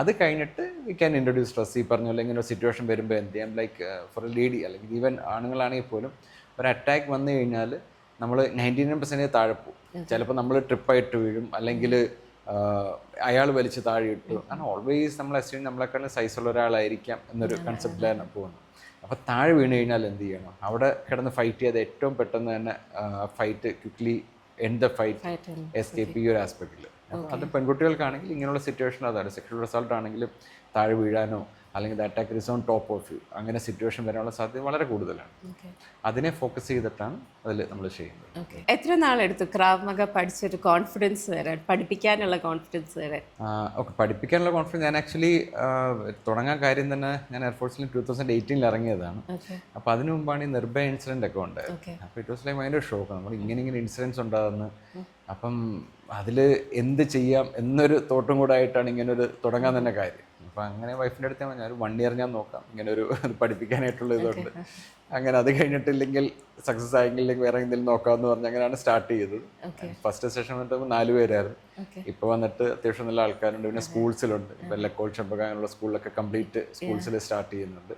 അത് കഴിഞ്ഞിട്ട് വി ക്യാൻ ഇൻട്രൊഡ്യൂസ് സ്ട്രെസ്. ഈ പറഞ്ഞ പോലെ ഇങ്ങനെ ഒരു സിറ്റുവേഷൻ വരുമ്പോൾ എന്ത് ചെയ്യാം, ലൈക്ക് ഫോർ എ ലേഡി അല്ലെങ്കിൽ ഈവൻ ആണുങ്ങളാണെങ്കിൽ പോലും ഒരു അറ്റാക്ക് വന്നു കഴിഞ്ഞാൽ നമ്മൾ 99% താഴെ പോകും. ചിലപ്പോൾ നമ്മൾ ട്രിപ്പായിട്ട് വീഴും, അല്ലെങ്കിൽ അയാൾ വലിച്ച് താഴെ ഇട്ടു. കാരണം ഓൾവേസ് നമ്മൾ അസ്യൂം നമ്മളെക്കാളും സൈസുള്ള ഒരാളായിരിക്കാം എന്നൊരു കൺസെപ്റ്റിലാണ് പോകുന്നത്. അപ്പോൾ താഴെ വീണ് കഴിഞ്ഞാൽ എന്ത് ചെയ്യണം, അവിടെ കിടന്ന് ഫൈറ്റ് ചെയ്ത് ഏറ്റവും പെട്ടെന്ന് തന്നെ fight quickly end the fight escape ഈ ഒരു ആസ്പെക്റ്റിൽ. അപ്പോൾ അത് പെൺകുട്ടികൾക്കാണെങ്കിൽ ഇങ്ങനെയുള്ള സിറ്റുവേഷൻ അതാണ്. സെക്ഷൽ റിസൾട്ട് ആണെങ്കിലും താഴെ വീഴാനോ അല്ലെങ്കിൽ the attack is on top of you അങ്ങനെ സിറ്റുവേഷൻ വരാനുള്ള സാധ്യത വളരെ കൂടുതലാണ്. അതിനെ ഫോക്കസ് ചെയ്തിട്ടാണ് അതിൽ നമ്മൾ ചെയ്യുന്നത്. എത്ര നാളെടുത്തു ക്രാവ് മഗ പഠിച്ചൊരു കോൺഫിഡൻസ് വരാൻ, പഠിപ്പിക്കാനുള്ള കോൺഫിഡൻസ് വരാൻ? ഓക്കെ, പഠിപ്പിക്കാനുള്ള കോൺഫിഡൻസ് ഞാൻ ആക്ച്വലി തുടങ്ങാൻ കാര്യം തന്നെ ഞാൻ എയർഫോഴ്സിൽ 2018 ഇറങ്ങിയതാണ്. അപ്പോൾ അതിനു മുമ്പാണ് ഈ നിർഭയ ഇൻസിഡൻ്റ് ഒക്കെ ഉണ്ടായത്. അപ്പോൾ ഇറ്റ് വാസ് ലൈക്ക് ഭയങ്കര ഷോക്ക്. നമ്മൾ ഇങ്ങനെ ഇൻസിഡൻസ് ഉണ്ടാകുന്നു. അപ്പം അതിൽ എന്ത് ചെയ്യാം എന്നൊരു തോട്ടും കൂടെ ആയിട്ടാണ് ഇങ്ങനൊരു തുടങ്ങാൻ തന്നെ കാര്യം. അപ്പം അങ്ങനെ വൈഫിൻ്റെ അടുത്ത് ഞാൻ ഒരു 1 year ഞാൻ നോക്കാം ഇങ്ങനെ ഒരു പഠിപ്പിക്കാനായിട്ടുള്ള ഇതുണ്ട്. അങ്ങനെ അത് കഴിഞ്ഞിട്ടില്ലെങ്കിൽ സക്സസ് ആയെങ്കിൽ വേറെ എന്തെങ്കിലും നോക്കാമെന്ന് പറഞ്ഞ് അങ്ങനെയാണ് സ്റ്റാർട്ട് ചെയ്തത്. ഫസ്റ്റ് സെഷൻ വന്നിട്ട് 4 പേരായിരുന്നു. ഇപ്പോൾ വന്നിട്ട് അത്യാവശ്യം നല്ല ആൾക്കാരുണ്ട്. പിന്നെ സ്കൂൾസിലുണ്ട്, ഇപ്പം ലക്കോൾ ചെമ്പക അങ്ങനെയുള്ള സ്കൂളിലൊക്കെ കംപ്ലീറ്റ് സ്കൂൾസിൽ സ്റ്റാർട്ട് ചെയ്യുന്നുണ്ട്.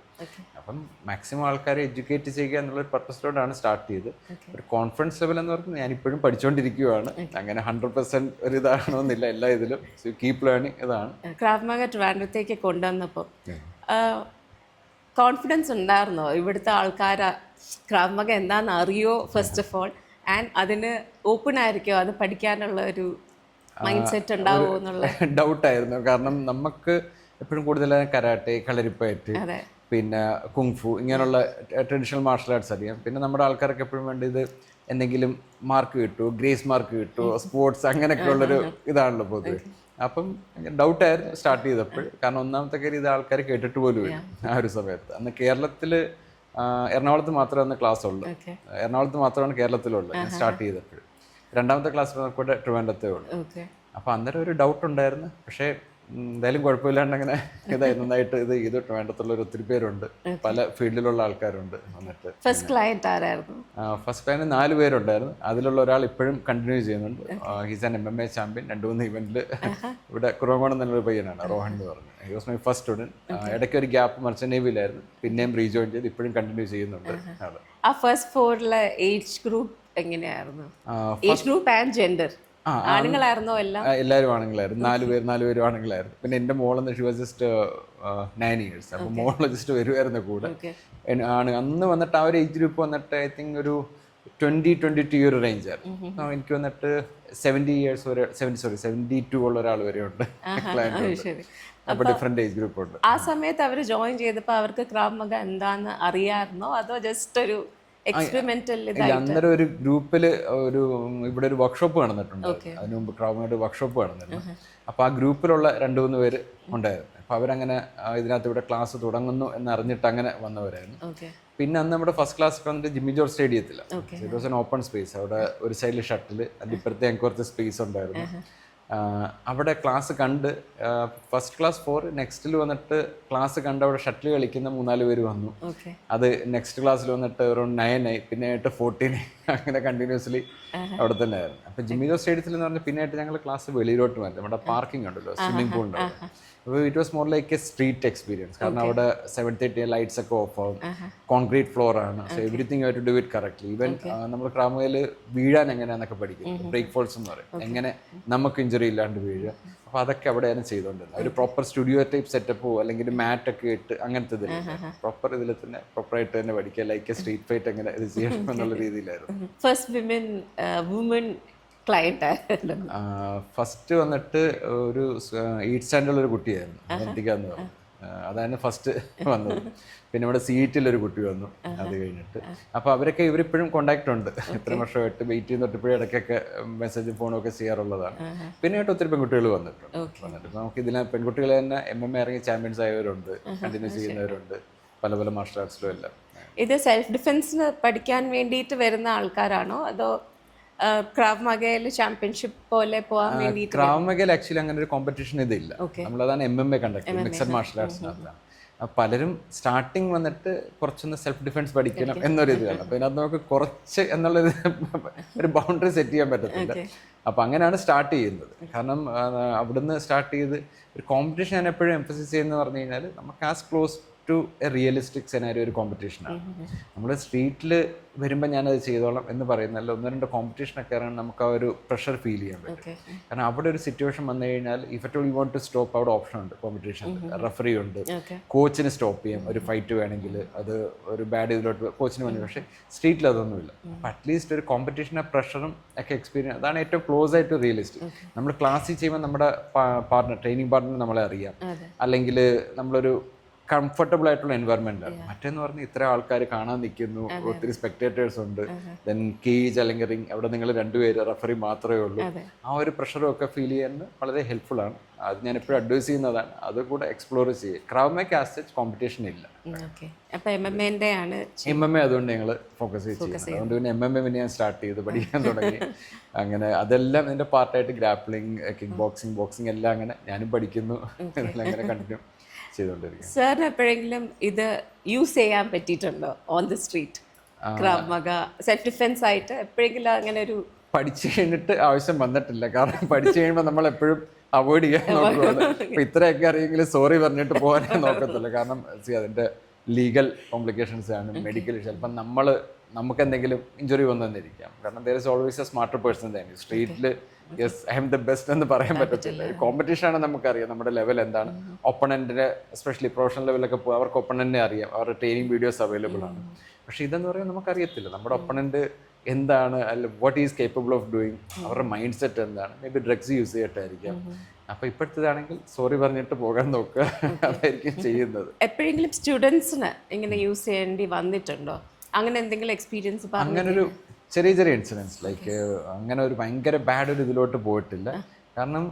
അപ്പം മാക്സിമം ആൾക്കാരെ എഡ്യൂക്കേറ്റ് ചെയ്യുക എന്നുള്ളൊരു പർപ്പസിലോട്ടാണ് സ്റ്റാർട്ട് ചെയ്ത്. ഒരു കോൺഫിഡൻസ് ലെവൽ എന്ന് പറഞ്ഞാൽ ഞാനിപ്പോഴും പഠിച്ചുകൊണ്ടിരിക്കുകയാണ്. അങ്ങനെ 100% ഒരു ഇതാകണമെന്നില്ല എല്ലാ ഇതിലും. കീപ് ലേണിംഗ് ഇതാണ്. ക്രാവ് മഗ ട്രിവാൻഡ്രത്തേക്ക് കൊണ്ടുവന്നപ്പോൾ കോൺഫിഡൻസ് ഉണ്ടായിരുന്നോ? ഇവിടുത്തെ ആൾക്കാർ ക്രാവ് മഗ എന്താണെന്ന് അറിയോ ഫസ്റ്റ് ഓഫ് ഓൾ, ആൻഡ് അതിന് ഓപ്പൺ ആയിരിക്കുമോ, അത് പഠിക്കാനുള്ള ഒരു മൈൻഡ് സെറ്റ് ഉണ്ടാവുമോ എന്നുള്ള ഡൗട്ടായിരുന്നു. കാരണം നമുക്ക് എപ്പോഴും കൂടുതൽ കരാട്ടെ, കളരിപ്പയറ്റ്, പിന്നെ കുങ്ഫു ഇങ്ങനെയുള്ള ട്രഡീഷണൽ മാർഷൽ ആർട്സ് അറിയാം. പിന്നെ നമ്മുടെ ആൾക്കാർക്ക് എപ്പോഴും വേണ്ടത് എന്തെങ്കിലും മാർക്ക് കിട്ടുമോ, ഗ്രേസ് മാർക്ക് കിട്ടുമോ, സ്പോർട്സ് അങ്ങനെയൊക്കെ ഉള്ളൊരു ഇതാണല്ലോ പൊതുവെ. അപ്പം ഡൗട്ടായിരുന്നു സ്റ്റാർട്ട് ചെയ്തപ്പോൾ. കാരണം ഒന്നാമത്തെ കാര്യം ഇത് ആൾക്കാർ കേട്ടിട്ട് പോലും ഇല്ല ആ ഒരു സമയത്ത്. അന്ന് കേരളത്തിൽ എറണാകുളത്ത് മാത്രമേ അന്ന് ക്ലാസ് ഉള്ളൂ. എറണാകുളത്ത് മാത്രമാണ് കേരളത്തിലുള്ളത് സ്റ്റാർട്ട് ചെയ്തപ്പോൾ. രണ്ടാമത്തെ ക്ലാസ് നമുക്കിവിടെ ട്രിവാൻഡ്രത്തേ ഉള്ളൂ. അപ്പോൾ അന്നേരം ഒരു ഡൗട്ട് ഉണ്ടായിരുന്നു. പക്ഷേ എന്തായാലും കുഴപ്പമില്ലാണ്ട് അങ്ങനെ ഇതായി നന്നായിട്ട് ഇത് ചെയ്തിട്ട് വേണ്ടത്തുള്ളൊരു ഒത്തിരി പേരുണ്ട്, പല ഫീൽഡിലുള്ള ആൾക്കാരുണ്ട്. വന്നിട്ട് ഫസ്റ്റ് ക്ലയന്റ് ആരായിരുന്നു? ഫസ്റ്റ് ക്ലയന്റ് 4 പേരുണ്ടായിരുന്നു. അതിലുള്ള ഒരാൾ ഇപ്പോഴും കണ്ടിന്യൂ ചെയ്യുന്നുണ്ട്. He's an MMA champion. 2-3 ഇവന്റിൽ ഇവിടെ കുറവങ്കോണം എന്നൊരു പയ്യനാണ്, റോഹൻ എന്ന് പറഞ്ഞു. He was my first student. ഇടയ്ക്ക് ഒരു ഗ്യാപ്പ് മർച്ചന്റ് നേവിയിലായിരുന്നു, പിന്നെയും റീജോയിൻ ചെയ്ത് ഇപ്പോഴും കണ്ടിന്യൂ ചെയ്യുന്നുണ്ട്. ആ ഫസ്റ്റ് 4 ഏജ് ഗ്രൂപ്പ് എങ്ങനെയായിരുന്നു? ഏജ് ഗ്രൂപ്പ് ആൻഡ് ജെൻഡർ ആണുങ്ങളായിരുന്നോ? എല്ലാവരും ആണുങ്ങളായിരുന്നു. 4 പേരും ആണുങ്ങളായിരുന്നു. പിന്നെ എൻ്റെ മോളെന്ന് ഷി വാസ് ജസ്റ്റ് 9 years. അപ്പോൾ മോള് ജസ്റ്റ് വരുമായിരുന്നു കൂടെ. ആണ് അന്ന് വന്നിട്ട് ആ ഒരു ഏജ് ഗ്രൂപ്പ് വന്നിട്ട് ഐ തിങ്ക് ഒരു 20-22 ഒരു റേഞ്ച് ആയിരുന്നു. എനിക്ക് വന്നിട്ട് 70 years വരെ 72 ഉള്ള ഒരാൾ വരെ ഉണ്ട്. അപ്പോൾ ഡിഫറെന്റ് ഏജ് ഗ്രൂപ്പ് ഉണ്ട്. ആ സമയത്ത് അവർ ജോയിൻ ചെയ്തപ്പോൾ അവർക്ക് ക്രാവ് മഗ എന്താന്ന് അറിയാമായിരുന്നോ, അതോ ജസ്റ്റ് ഒരു എക്സ്പെരിമെന്റൽ? അന്നേരം ഒരു ഗ്രൂപ്പിൽ ഇവിടെ ഒരു വർക്ക്ഷോപ്പ് നടന്നിട്ടുണ്ട്. അതിന് മുമ്പ് ക്രാവ് മഗയുടെ വർക്ക്ഷോപ്പ് നടന്നിട്ടുണ്ട്. അപ്പോൾ ആ ഗ്രൂപ്പിലുള്ള 2-3 പേര് ഉണ്ടായിരുന്നു. അപ്പോൾ അവരങ്ങനെ ഇതിനകത്ത് ഇവിടെ ക്ലാസ് തുടങ്ങുന്നു എന്നറിഞ്ഞിട്ട് അങ്ങനെ വന്നവരായിരുന്നു. പിന്നെ അന്ന് നമ്മുടെ ഫസ്റ്റ് ക്ലാസ് വന്നിട്ട് ജിമ്മി ജോർജ് സ്റ്റേഡിയത്തിലാണ്. It was an open space. അവിടെ ഒരു സൈഡിൽ ഷട്ടിൽ, അതിൻ്റെ ഇപ്പുറത്തെ ഞങ്ങൾക്ക് കുറച്ച് സ്പേസ് ഉണ്ടായിരുന്നു. അവിടെ ക്ലാസ് കണ്ട് ഫസ്റ്റ് ക്ലാസ് 4 നെക്സ്റ്റിൽ വന്നിട്ട് ക്ലാസ് കണ്ട് അവിടെ ഷട്ടിൽ കളിക്കുന്ന 3-4 പേര് വന്നു. അത് നെക്സ്റ്റ് ക്ലാസ്സിൽ വന്നിട്ട് ഒരു 9 ആയി, പിന്നെ ആയിട്ട് 14 അങ്ങനെ കണ്ടിന്യൂസ്ലി അവിടെ തന്നെ ആയിരുന്നു. അപ്പോൾ ജിമ്മി ജോർജ് സ്റ്റേഡിയത്തിൽ എന്ന് പറഞ്ഞാൽ പിന്നെ ആയിട്ട് ഞങ്ങൾ ക്ലാസ് വെളിയിലോട്ട് മാറ്റി. നമ്മുടെ പാർക്കിംഗ് ഉണ്ടല്ലോ, സ്വിമ്മിംഗ് പൂൾ ഉണ്ടാവും. അപ്പോൾ it was more like a street experience. കാരണം അവിടെ 7:30 ലൈറ്റ്സ് ഒക്കെ ഓഫ് ആവും, കോൺക്രീറ്റ് ഫ്ലോർ ആണ്, so everything you have to do it correctly. Even നമ്മൾ ക്രാമയിൽ വീഴാൻ എങ്ങനെയാണെന്നൊക്കെ പഠിക്കും, ബ്രേക്ക് ഫോൾസ് എന്ന് പറയും, എങ്ങനെ നമുക്ക് ഇഞ്ചുറി ഇല്ലാണ്ട് വീഴുക. അപ്പോൾ അതൊക്കെ അവിടെയാണ് ചെയ്തുകൊണ്ടിരുന്നത്. ഒരു പ്രോപ്പർ സ്റ്റുഡിയോ ടൈപ്പ് സെറ്റപ്പോ അല്ലെങ്കിൽ മാറ്റൊക്കെ ഇട്ട് അങ്ങനത്തെ ഇതിൽ പ്രോപ്പർ ഇതിൽ തന്നെ പ്രോപ്പറായിട്ട് തന്നെ പഠിക്കുക, ലൈക്ക് എ സ്ട്രീറ്റ് ഫൈറ്റ് എങ്ങനെ ഇത് ചെയ്യണം എന്നുള്ള രീതിയിലായിരുന്നു. ഫസ്റ്റ് വുമൻ ക്ലയന്റ് ഫസ്റ്റ് വന്നിട്ട് ഒരു 8th സ്റ്റാൻഡേർഡിൽ ഒരു കുട്ടിയായിരുന്നു, അന്തിക എന്ന് പറഞ്ഞു. അതാണ് ഫസ്റ്റ് വന്നത്. പിന്നെ ഇവിടെ സീറ്റിലൊരു കുട്ടി വന്നു അത് കഴിഞ്ഞിട്ട്. അപ്പോൾ അവരൊക്കെ ഇവരിപ്പോഴും കോണ്ടാക്ട് ഉണ്ട്, ഇത്രയും വർഷമായിട്ട് വെയിറ്റ് ചെയ്യുന്നിട്ട് ഇപ്പോഴും ഇടയ്ക്കൊക്കെ മെസ്സേജും ഫോണും ഒക്കെ ചെയ്യാറുള്ളതാണ്. പിന്നെ ആയിട്ട് ഒത്തിരി പെൺകുട്ടികൾ വന്നിട്ടുണ്ട്. നമുക്ക് ഇതിലെ പെൺകുട്ടികൾ തന്നെ MMA ഇറങ്ങി ചാമ്പ്യൻസ് ആയവരുണ്ട്, കണ്ടിന്യൂ ചെയ്യുന്നവരുണ്ട്, പല പല മാർഷൽ ആർട്സിലും എല്ലാം. ഇത് സെൽഫ് ഡിഫെൻസിന് പഠിക്കാൻ വേണ്ടിയിട്ട് വരുന്ന ആൾക്കാരാണോ അതോ ക്രാവ് മഗയിൽ ചാമ്പ്യൻഷിപ്പ് പോലെ പോകാൻ വേണ്ടി? ക്രാവ് മഗയിൽ ആക്ച്വലി അങ്ങനെ ഒരു കോമ്പറ്റീഷൻ ഇതില്ല. നമ്മളതാണ് MMA കണ്ടക്ട് ചെയ്യുന്നത്, മിക്സഡ് മാർഷൽ ആർട്സിനകത്താണ്. പലരും സ്റ്റാർട്ടിങ് വന്നിട്ട് കുറച്ചൊന്ന് സെൽഫ് ഡിഫെൻസ് പഠിക്കണം എന്നൊരു ഇത് കാണും. അപ്പോൾ ഇതിനകത്ത് നമുക്ക് കുറച്ച് എന്നുള്ളത് ഒരു ബൗണ്ടറി സെറ്റ് ചെയ്യാൻ പറ്റത്തില്ല. അപ്പോൾ അങ്ങനെയാണ് സ്റ്റാർട്ട് ചെയ്യുന്നത്. കാരണം അവിടുന്ന് സ്റ്റാർട്ട് ചെയ്ത് ഒരു കോമ്പറ്റീഷൻ ഞാൻ എപ്പോഴും എംഫസൈസ് ചെയ്യുന്നത് പറഞ്ഞു കഴിഞ്ഞാൽ നമുക്ക് as close to a realistic scenario ഒരു കോമ്പറ്റീഷനാണ്. നമ്മൾ സ്ട്രീറ്റിൽ വരുമ്പോൾ ഞാനത് ചെയ്തോളാം എന്ന് പറയുന്നല്ല, 1-2 കോമ്പറ്റീഷനൊക്കെ ഇറങ്ങി നമുക്ക് ആ ഒരു പ്രഷർ ഫീൽ ചെയ്യാൻ പറ്റും. കാരണം അവിടെ ഒരു സിറ്റുവേഷൻ വന്നു കഴിഞ്ഞാൽ if at all you want to stop, അവിടെ ഓപ്ഷൻ ഉണ്ട് കോമ്പറ്റീഷൻ, റെഫറി ഉണ്ട്, കോച്ചിന് സ്റ്റോപ്പ് ചെയ്യാം ഒരു ഫൈറ്റ് വേണമെങ്കിൽ, അത് ഒരു ബാഡ് ഇതിലോട്ട് കോച്ചിന് വേണ്ടി. പക്ഷേ സ്ട്രീറ്റിൽ അതൊന്നുമില്ല. അപ്പോൾ അറ്റ്ലീസ്റ്റ് ഒരു കോമ്പറ്റീഷനെ പ്രഷറും ഒക്കെ എക്സ്പീരിയൻസ്, അതാണ് ഏറ്റവും ക്ലോസ് ആയിട്ട് റിയലിസ്റ്റിക്. നമ്മൾ ക്ലാസ്സിൽ ചെയ്യുമ്പോൾ നമ്മുടെ പാർട്ണർ, ട്രെയിനിങ് പാർട്ണർ നമ്മളെ അറിയാം, അല്ലെങ്കിൽ നമ്മളൊരു കംഫർട്ടബിൾ ആയിട്ടുള്ള എൻവയറമെന്റ് ആണ്. മറ്റേന്ന് പറഞ്ഞാൽ ഇത്ര ആൾക്കാർ കാണാൻ നിൽക്കുന്നു, ഒത്തിരി സ്പെക്ടേറ്റേഴ്സ് ഉണ്ട്, ദെൻ കേജ് അല്ലെങ്കിൽ റിംഗ്, അവിടെ നിങ്ങൾ 2 പേര്, റഫറി മാത്രമേ ഉള്ളൂ. ആ ഒരു പ്രഷറും ഒക്കെ ഫീൽ ചെയ്യാൻ വളരെ ഹെൽപ്ഫുൾ ആണ്. അത് ഞാൻ എപ്പോഴും അഡ്വൈസ് ചെയ്യുന്നതാണ്, അത് കൂടെ എക്സ്പ്ലോർ ചെയ്യുക. ക്രാവ് മഗയ്ക്ക് ആസ് സച്ച് കോമ്പറ്റീഷൻ ഇല്ല. MMA അതുകൊണ്ട് ഞങ്ങൾ ഫോക്കസ് ചെയ്യുന്നത്. അതുകൊണ്ട് പിന്നെ MMA പിന്നെ ഞാൻ സ്റ്റാർട്ട് ചെയ്ത് പഠിക്കാൻ തുടങ്ങി. അങ്ങനെ അതെല്ലാം എൻ്റെ പാർട്ടായിട്ട് ഗ്രാപ്ലിംഗ്, കിക്ക് ബോക്സിംഗ്, ബോക്സിംഗ് എല്ലാം അങ്ങനെ ഞാനും പഠിക്കുന്നു, ഇതെല്ലാം അങ്ങനെ കണ്ടിന്യൂ ചെയ്തുകൊണ്ടിരിക്കും. സാറിന് എപ്പോഴെങ്കിലും ഇത് യൂസ് ചെയ്യാൻ പറ്റിയിട്ടുണ്ടോ on the street? Krav Maga self defence ആയിട്ട് എപ്പോഴെങ്കിലും അങ്ങനെ ഒരു പഠിച്ചു കഴിഞ്ഞിട്ട് ആവശ്യം വന്നിട്ടില്ല. കാരണം പഠിച്ചു കഴിയുമ്പോൾ നമ്മൾ എപ്പോഴും അവോയ്ഡ് ചെയ്യാൻ നോക്കുകയാണ്. ഇപ്പം ഇത്രയൊക്കെ അറിയെങ്കിലും സോറി പറഞ്ഞിട്ട് പോകാനേ നോക്കത്തില്ല. കാരണം അതിൻ്റെ ലീഗൽ കോംപ്ലിക്കേഷൻസ് ആണ്, മെഡിക്കൽ, ചിലപ്പം നമുക്ക് എന്തെങ്കിലും ഇഞ്ചുറി വന്നിരിക്കാം. കാരണം there is always a smarter person തന്നെ സ്ട്രീറ്റിൽ. Yes, I am the best എന്ന് പറയാൻ പറ്റത്തില്ല. ഒരു കോമ്പറ്റീഷൻ ആണ്, നമുക്കറിയാം നമ്മുടെ ലെവൽ എന്താണ്. ഒപ്പണന്റിന് എസ്പെഷ്യലി പ്രൊഫഷണൽ ലെവലൊക്കെ പോകും, അവർക്ക് ഒപ്പണന്റിനെ അറിയാം, അവരുടെ ട്രെയിനിങ് വീഡിയോസ് അവൈലബിൾ ആണ്. പക്ഷെ ഇതെന്ന് പറയുമ്പോൾ നമുക്കറിയത്തില്ല നമ്മുടെ ഒപ്പണന്റ് എന്താണ്, അല്ല what is capable of doing, അവരുടെ മൈൻഡ് സെറ്റ് എന്താണ്, മേ ബി ഡ്രഗ്സ് യൂസ് ചെയ്തിട്ടായിരിക്കാം. അപ്പോൾ ഇപ്പോഴത്തേതാണെങ്കിൽ സോറി പറഞ്ഞിട്ട് പോകാൻ നോക്കുക, അതായിരിക്കും ചെയ്യുന്നത്. എപ്പോഴെങ്കിലും സ്റ്റുഡൻസിന് ഇങ്ങനെ യൂസ് ചെയ്യേണ്ടി വന്നിട്ടുണ്ടോ? അങ്ങനെ എന്തെങ്കിലും എക്സ്പീരിയൻസ്? അങ്ങനൊരു ചെറിയ ഇൻസിഡൻസ് ലൈക്ക് അങ്ങനെ ഒരു ഭയങ്കര ബാഡ് ഒരു ഇതിലോട്ട് പോയിട്ടില്ല. കാരണം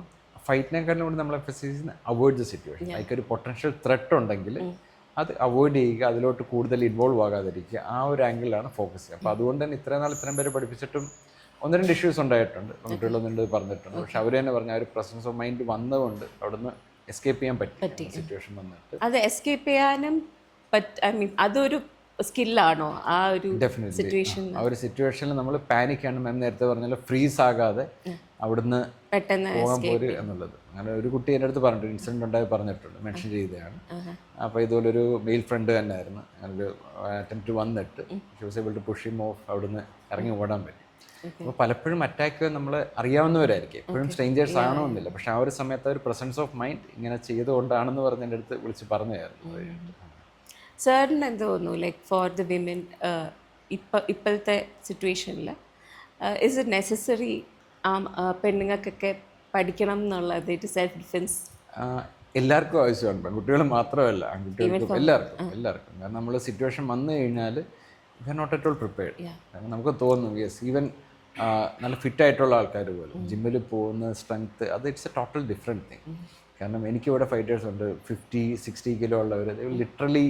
ഫൈറ്റിനെക്കാളും കൂടി നമ്മൾ എംഫസൈസ് ചെയ്യുന്ന അവോയ്ഡ് ദ സിറ്റുവേഷൻ. ലൈക്ക് ഒരു പൊട്ടൻഷ്യൽ ത്രെട്ട് ഉണ്ടെങ്കിൽ അത് അവോയ്ഡ് ചെയ്യുക, അതിലോട്ട് കൂടുതൽ ഇൻവോൾവ് ആകാതിരിക്കുക, ആ ഒരു ആംഗിളിലാണ് ഫോക്കസ് ചെയ്യുക. അപ്പോൾ അതുകൊണ്ട് തന്നെ ഇത്രയും പേര് പഠിപ്പിച്ചിട്ടും 1-2 ഇഷ്യൂസ് ഉണ്ടായിട്ടുണ്ട്, കുട്ടികളൊന്നും പറഞ്ഞിട്ടുണ്ട്. പക്ഷെ അവർ തന്നെ പറഞ്ഞ ആ ഒരു പ്രസൻസ് ഓഫ് മൈൻഡ് വന്നതുകൊണ്ട് അവിടുന്ന് എസ്കേപ്പ് ചെയ്യാൻ പറ്റി സിറ്റുവേഷൻ വന്നിട്ട്. അത് എസ്കേപ്പ് ചെയ്യാനും ഐ മീൻ അതൊരു സ്കില്ലാണോ ആ ഒരു സിറ്റുവേഷൻ? ആ ഒരു സിറ്റുവേഷനിൽ നമ്മൾ പാനിക് ആണ്, മാം നേരത്തെ പറഞ്ഞാൽ ഫ്രീസ് ആകാതെ അവിടുന്ന് പെട്ടെന്ന് പോകാൻ പോര് എന്നുള്ളത്. അങ്ങനെ ഒരു കുട്ടി എൻ്റെ അടുത്ത് പറഞ്ഞിട്ടുണ്ട്, ഇൻസിഡൻറ്റ് ഉണ്ടായി പറഞ്ഞിട്ടുണ്ട്, മെൻഷൻ ചെയ്തതാണ്. അപ്പോൾ ഇതുപോലൊരു മെയിൽ ഫ്രണ്ട് തന്നെ ആയിരുന്നു. അങ്ങനൊരു അറ്റംപ്റ്റ് വന്നിട്ട് she was able to push him off, അവിടുന്ന് ഇറങ്ങി ഓടാൻ പറ്റി. അപ്പോൾ പലപ്പോഴും അറ്റാക്ക് നമ്മൾ അറിയാവുന്നവരായിരിക്കും, എപ്പോഴും സ്ട്രേഞ്ചേഴ്സ് ആണോന്നില്ല. പക്ഷെ ആ ഒരു സമയത്ത് ഒരു പ്രസൻസ് ഓഫ് മൈൻഡ് ഇങ്ങനെ ചെയ്തുകൊണ്ടാണെന്ന് പറഞ്ഞ് എൻ്റെ അടുത്ത് വിളിച്ച് പറഞ്ഞായിരുന്നു. സാറിന് എന്ത് തോന്നുന്നു, ലൈക്ക് ഫോർ ദ വിമൻ ഇപ്പോഴത്തെ സിറ്റുവേഷനിൽ ഇസ് ഇറ്റ് നെസസറി പെണ്ണുങ്ങൾക്കൊക്കെ പഠിക്കണം എന്നുള്ളത് സെൽഫ് ഡിഫെൻസ്? എല്ലാവർക്കും ആവശ്യമാണ്, പെൺകുട്ടികൾ മാത്രമല്ല, ആൺകുട്ടികൾക്കും എല്ലാവർക്കും. കാരണം നമ്മൾ സിറ്റുവേഷൻ വന്നു കഴിഞ്ഞാൽ we are not at all prepared. കാരണം നമുക്ക് തോന്നും യെസ്, ഈവൻ നല്ല ഫിറ്റായിട്ടുള്ള ആൾക്കാർ പോലും ജിമ്മിൽ പോകുന്ന സ്ട്രെങ്ത്, അത് it's A total different thing. കാരണം എനിക്കിവിടെ ഫൈറ്റേഴ്സ് ഉണ്ട് 50-60 കിലോ ഉള്ളവർ, ലിറ്ററലി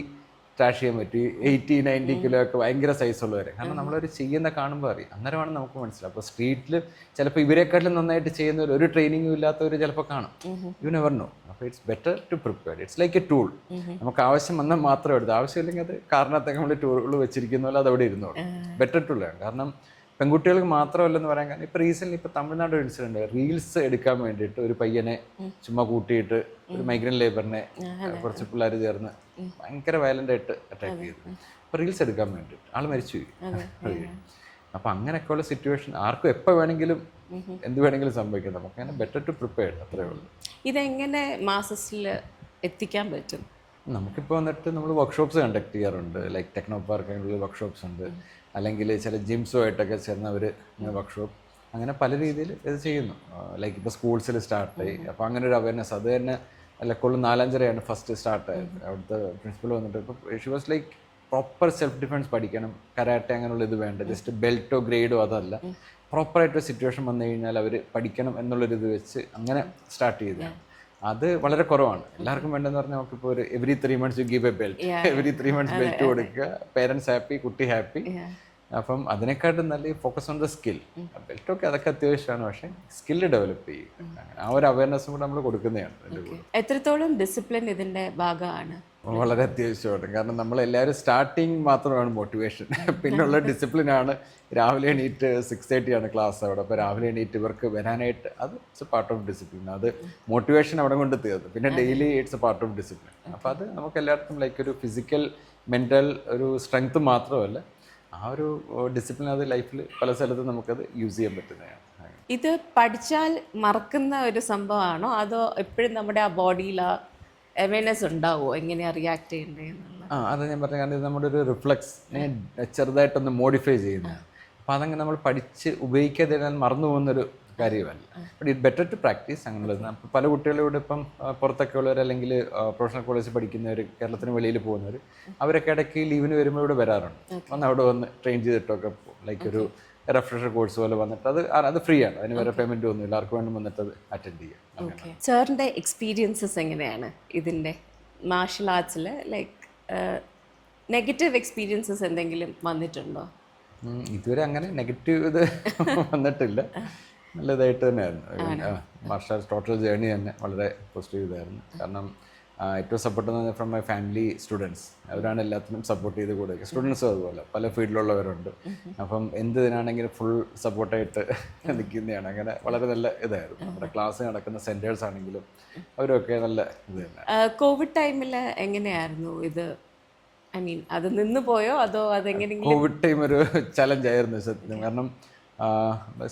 സ്റ്റാഷ് ചെയ്യാൻ പറ്റി 80-90 കിലോ ഒക്കെ ഭയങ്കര സൈസുള്ളവരെ. കാരണം നമ്മളൊരു ചെയ്യുന്ന കാണുമ്പോൾ അറിയാം, അന്നേരമാണ് നമുക്ക് മനസ്സിലാവും. അപ്പോൾ സ്ട്രീറ്റിൽ ചിലപ്പോൾ ഇവരെക്കാട്ടിലും നന്നായിട്ട് ചെയ്യുന്നവർ, ഒരു ട്രെയിനിങ്ങും ഇല്ലാത്തവർ ചിലപ്പോൾ കാണും. You never know. അപ്പോൾ it's better to prepare. It's like a tool. നമുക്ക് ആവശ്യം വന്നാൽ മാത്രം എടുത്ത്, ആവശ്യമില്ലെങ്കിൽ അത് കാരണത്തൊക്കെ നമ്മൾ ടൂളുകൾ വെച്ചിരിക്കുന്ന പോലെ അതവിടെ ഇരുന്നോളൂ. ബെറ്റർ ടൂളാണ്. കാരണം പെൺകുട്ടികൾക്ക് മാത്രമല്ലെന്ന് പറയാൻ കാരണം ഇപ്പോൾ റീസെൻ്റ്ലി ഇപ്പോൾ തമിഴ്നാട് ഒരു ഇൻസിഡൻറ്റ് റീൽസ് എടുക്കാൻ വേണ്ടിയിട്ട് ഒരു പയ്യനെ ചുമ്മാ കൂട്ടിയിട്ട് ഒരു മൈഗ്രൻ്റ് ലേബറിനെ കുറച്ച് പിള്ളേർ ചേർന്ന് ഭയങ്കര വയലൻ്റ് ആയിട്ട് അറ്റാക്ക് ചെയ്തു. അപ്പോൾ റീൽസ് എടുക്കാൻ വേണ്ടിയിട്ട് ആൾ മരിച്ചുപോയി. അപ്പം അങ്ങനെയൊക്കെയുള്ള സിറ്റുവേഷൻ ആർക്കും എപ്പോൾ വേണമെങ്കിലും എന്ത് വേണമെങ്കിലും സംഭവിക്കാം. നമുക്ക് അങ്ങനെ ബെറ്റർ ടു പ്രിപ്പയർഡ് അത്രേ ഉള്ളൂ. ഇതെങ്ങനെ മാസസിൽ എത്തിക്കാൻ പറ്റും? നമുക്കിപ്പോൾ വന്നിട്ട് നമ്മൾ വർക്ക്ഷോപ്സ് കണ്ടക്ട് ചെയ്യാറുണ്ട്. ലൈക്ക് ടെക്നോ പാർക്കിനുള്ള വർക്ക്ഷോപ്സ് ഉണ്ട്, അല്ലെങ്കിൽ ചില ജിംസുമായിട്ടൊക്കെ ചേർന്നവർ വർക്ക്ഷോപ്പ്, അങ്ങനെ പല രീതിയിൽ ഇത് ചെയ്യുന്നു. ലൈക്ക് ഇപ്പോൾ സ്കൂൾസിൽ സ്റ്റാർട്ടായി. അപ്പോൾ അങ്ങനെ ഒരു അവയർനെസ് അത് തന്നെ ലക്കോളം 4-5 ഫസ്റ്റ് സ്റ്റാർട്ടായത്. അവിടുത്തെ പ്രിൻസിപ്പൾ വന്നിട്ട് ഇപ്പോൾ she was like proper self defence പഠിക്കണം, കരാട്ടെ അങ്ങനെയുള്ള ഇത് വേണ്ട, ജസ്റ്റ് ബെൽറ്റോ ഗ്രേഡോ അതല്ല, പ്രോപ്പറായിട്ടൊരു സിറ്റുവേഷൻ വന്നു കഴിഞ്ഞാൽ അവർ പഠിക്കണം എന്നുള്ളൊരിത് വെച്ച് അങ്ങനെ സ്റ്റാർട്ട് ചെയ്തതാണ്. അത് വളരെ കുറവാണ്. എല്ലാവർക്കും വേണ്ടതെന്ന് പറഞ്ഞാൽ നമുക്കിപ്പോൾ ഒരു every 3 months you give A belt, every 3 months belt കൊടുക്കുക, പേരൻസ് ഹാപ്പി, കുട്ടി ഹാപ്പി. അപ്പം അതിനെക്കാട്ടും നല്ല ഫോക്കസ് ഓൺ ദ സ്കിൽ. ബെൽറ്റൊക്കെ അതൊക്കെ അത്യാവശ്യമാണ്, പക്ഷേ സ്കില്ല് ഡെവലപ്പ് ചെയ്യും. അങ്ങനെ ആ ഒരു അവയർനെസ്സും കൂടെ നമ്മൾ കൊടുക്കുന്നതാണ്. എത്രത്തോളം ഡിസിപ്ലിൻ ഇതിൻ്റെ ഭാഗമാണ്? വളരെ അത്യാവശ്യമാണ്. കാരണം നമ്മളെല്ലാവരും സ്റ്റാർട്ടിങ് മാത്രമാണ് മോട്ടിവേഷൻ, പിന്നുള്ള ഡിസിപ്ലിനാണ്. രാവിലെ എണീറ്റ് 6:30 ആണ് ക്ലാസ് അവിടെ. അപ്പോൾ രാവിലെ എണീറ്റ് ഇവർക്ക് വരാനായിട്ട് അത് it's A part of discipline. അത് മോട്ടിവേഷൻ അവിടെ കൊണ്ട് തീർന്നു. പിന്നെ daily it's A part of discipline. അപ്പോൾ അത് നമുക്ക് എല്ലാവർക്കും ലൈക്ക് ഒരു ഫിസിക്കൽ മെൻ്റൽ ഒരു സ്ട്രെങ്ത് മാത്രമല്ല, ആ ഒരു ഡിസിപ്ലിൻ അത് ലൈഫിൽ പല സ്ഥലത്തും നമുക്കത് യൂസ് ചെയ്യാൻ പറ്റുന്നതാണ്. ഇത് പഠിച്ചാൽ മറക്കുന്ന ഒരു സംഭവമാണോ, അതോ എപ്പോഴും നമ്മുടെ ആ ബോഡിയിൽ ആ അവയർനെസ് ഉണ്ടാവുമോ എങ്ങനെയാണ് റിയാക്ട് ചെയ്യേണ്ടതെന്നുള്ള? അത് ഞാൻ പറഞ്ഞ കാരണം ഇത് നമ്മുടെ ഒരു റിഫ്ലക്സിനെ ചെറുതായിട്ടൊന്ന് മോഡിഫൈ ചെയ്യുന്നതാണ്. അപ്പോൾ അതങ്ങനെ നമ്മൾ പഠിച്ച് ഉപയോഗിക്കാതെ മറന്നു പോകുന്നൊരു കാര്യമല്ല. But it better to practice അങ്ങനെയുള്ളത്. അപ്പോൾ പല കുട്ടികളിലൂടെ ഇപ്പം പുറത്തൊക്കെ ഉള്ളവർ അല്ലെങ്കിൽ പ്രൊഫഷണൽ കോളേജിൽ പഠിക്കുന്നവർ, കേരളത്തിന് വെളിയിൽ പോകുന്നവർ, അവരൊക്കെ ഇടയ്ക്ക് ലീവിന് വരുമ്പോൾ ഇവിടെ വരാറുണ്ട്. വന്ന് അവിടെ വന്ന് ട്രെയിൻ ചെയ്തിട്ടൊക്കെ ലൈക്ക് ഒരു റെഫ്രഷർ കോഴ്സ് പോലെ വന്നിട്ട് അത് ഫ്രീ ആണ്. അതിന് വേറെ പേയ്മെൻറ്റ് ഒന്നുമില്ല. ആർക്ക് വേണ്ടി വന്നിട്ട് അത് അറ്റൻഡ് ചെയ്യാം. ഓക്കെ. സാറിൻ്റെ എക്സ്പീരിയൻസസ് എങ്ങനെയാണ് ഇതിൻ്റെ മാർഷൽ ആർട്സിൽ? ലൈക്ക് നെഗറ്റീവ് എക്സ്പീരിയൻസസ് എന്തെങ്കിലും വന്നിട്ടുണ്ടോ? ഇതുവരെ അങ്ങനെ നെഗറ്റീവ് ഇത് വന്നിട്ടില്ല. നല്ലതായിട്ട് തന്നെയായിരുന്നു. മാർഷൽ ആർട്സ് ടോട്ടൽ ജേർണി തന്നെ വളരെ പോസിറ്റീവ് ഇതായിരുന്നു. കാരണം ഏറ്റവും സപ്പോർട്ട് എന്ന് പറഞ്ഞാൽ ഫ്രം മൈ ഫാമിലി, സ്റ്റുഡൻസ്. അവരാണ് എല്ലാത്തിനും സപ്പോർട്ട് ചെയ്ത് കൊടുക്കുക. സ്റ്റുഡൻസും അതുപോലെ പല ഫീൽഡിലുള്ളവരുണ്ട്. അപ്പം എന്തിനാണെങ്കിലും ഫുൾ സപ്പോർട്ടായിട്ട് നിൽക്കുന്നതാണ്. അങ്ങനെ വളരെ നല്ല ഇതായിരുന്നു. നമ്മുടെ ക്ലാസ് നടക്കുന്ന സെൻറ്റേഴ്സ് ആണെങ്കിലും അവരൊക്കെ നല്ല ഇത് തന്നെ. കോവിഡ് ടൈമിൽ എങ്ങനെയായിരുന്നു ഇത്? ഐ മീൻ അത് നിന്ന് പോയോ അതോ അതെങ്ങനെയെങ്കിലും? കോവിഡ് ടൈം ഒരു ചലഞ്ചായിരുന്നു സത്യം. കാരണം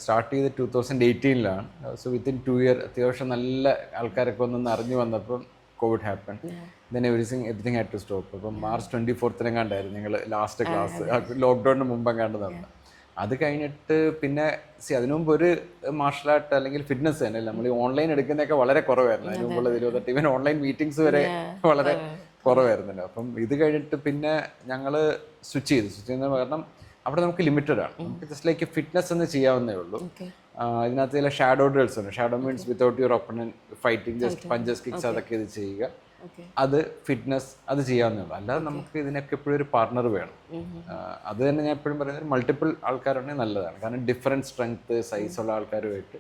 സ്റ്റാർട്ട് ചെയ്ത് 2018-ലാണ്. സോ വിത്തിൻ 2 year അത്യാവശ്യം നല്ല ആൾക്കാരൊക്കെ ഒന്നൊന്ന് അറിഞ്ഞു വന്നപ്പം Covid happen. Then everything had to stop. അപ്പം March 24th കണ്ടായിരുന്നു ഞങ്ങൾ ലാസ്റ്റ് ക്ലാസ്. ലോക്ക്ഡൗണിന് മുമ്പ് കണ്ടതാണ്. അത് കഴിഞ്ഞിട്ട് പിന്നെ അതിനു മുമ്പ് ഒരു മാർഷൽ ആർട്ട് അല്ലെങ്കിൽ ഫിറ്റ്നസ് തന്നെ നമ്മൾ ഓൺലൈൻ എടുക്കുന്നതൊക്കെ വളരെ കുറവായിരുന്നു. അതിന് മുമ്പുള്ള 20 ഈവൻ ഓൺലൈൻ മീറ്റിംഗ്സ് വരെ വളരെ കുറവായിരുന്നല്ലോ. അപ്പം ഇത് കഴിഞ്ഞിട്ട് പിന്നെ ഞങ്ങൾ സ്വിച്ച് ചെയ്യുന്ന കാരണം അവിടെ നമുക്ക് ലിമിറ്റഡ് ആണ്. നമുക്ക് ജസ്റ്റ് ലൈക്ക് ഫിറ്റ്നസ് എന്ന് ചെയ്യാവുന്നേ ഉള്ളൂ. ഇതിനകത്ത് ചില ഷാഡോ ഡ്രിൽസ് ഉണ്ട്. Shadow means without your opponent fighting, just punches, kicks അതൊക്കെ ഇത് ചെയ്യുക. അത് ഫിറ്റ്നസ് അത് ചെയ്യാവുന്നേ ഉള്ളൂ. അല്ലാതെ നമുക്ക് ഇതിനൊക്കെ എപ്പോഴും ഒരു പാർട്ണർ വേണം. അത് തന്നെ ഞാൻ എപ്പോഴും പറയുന്നത് മൾട്ടിപ്പിൾ ആൾക്കാരുണ്ടെങ്കിൽ നല്ലതാണ്. കാരണം ഡിഫറെൻറ്റ് സ്ട്രെങ്ത്, സൈസുള്ള ആൾക്കാരുമായിട്ട്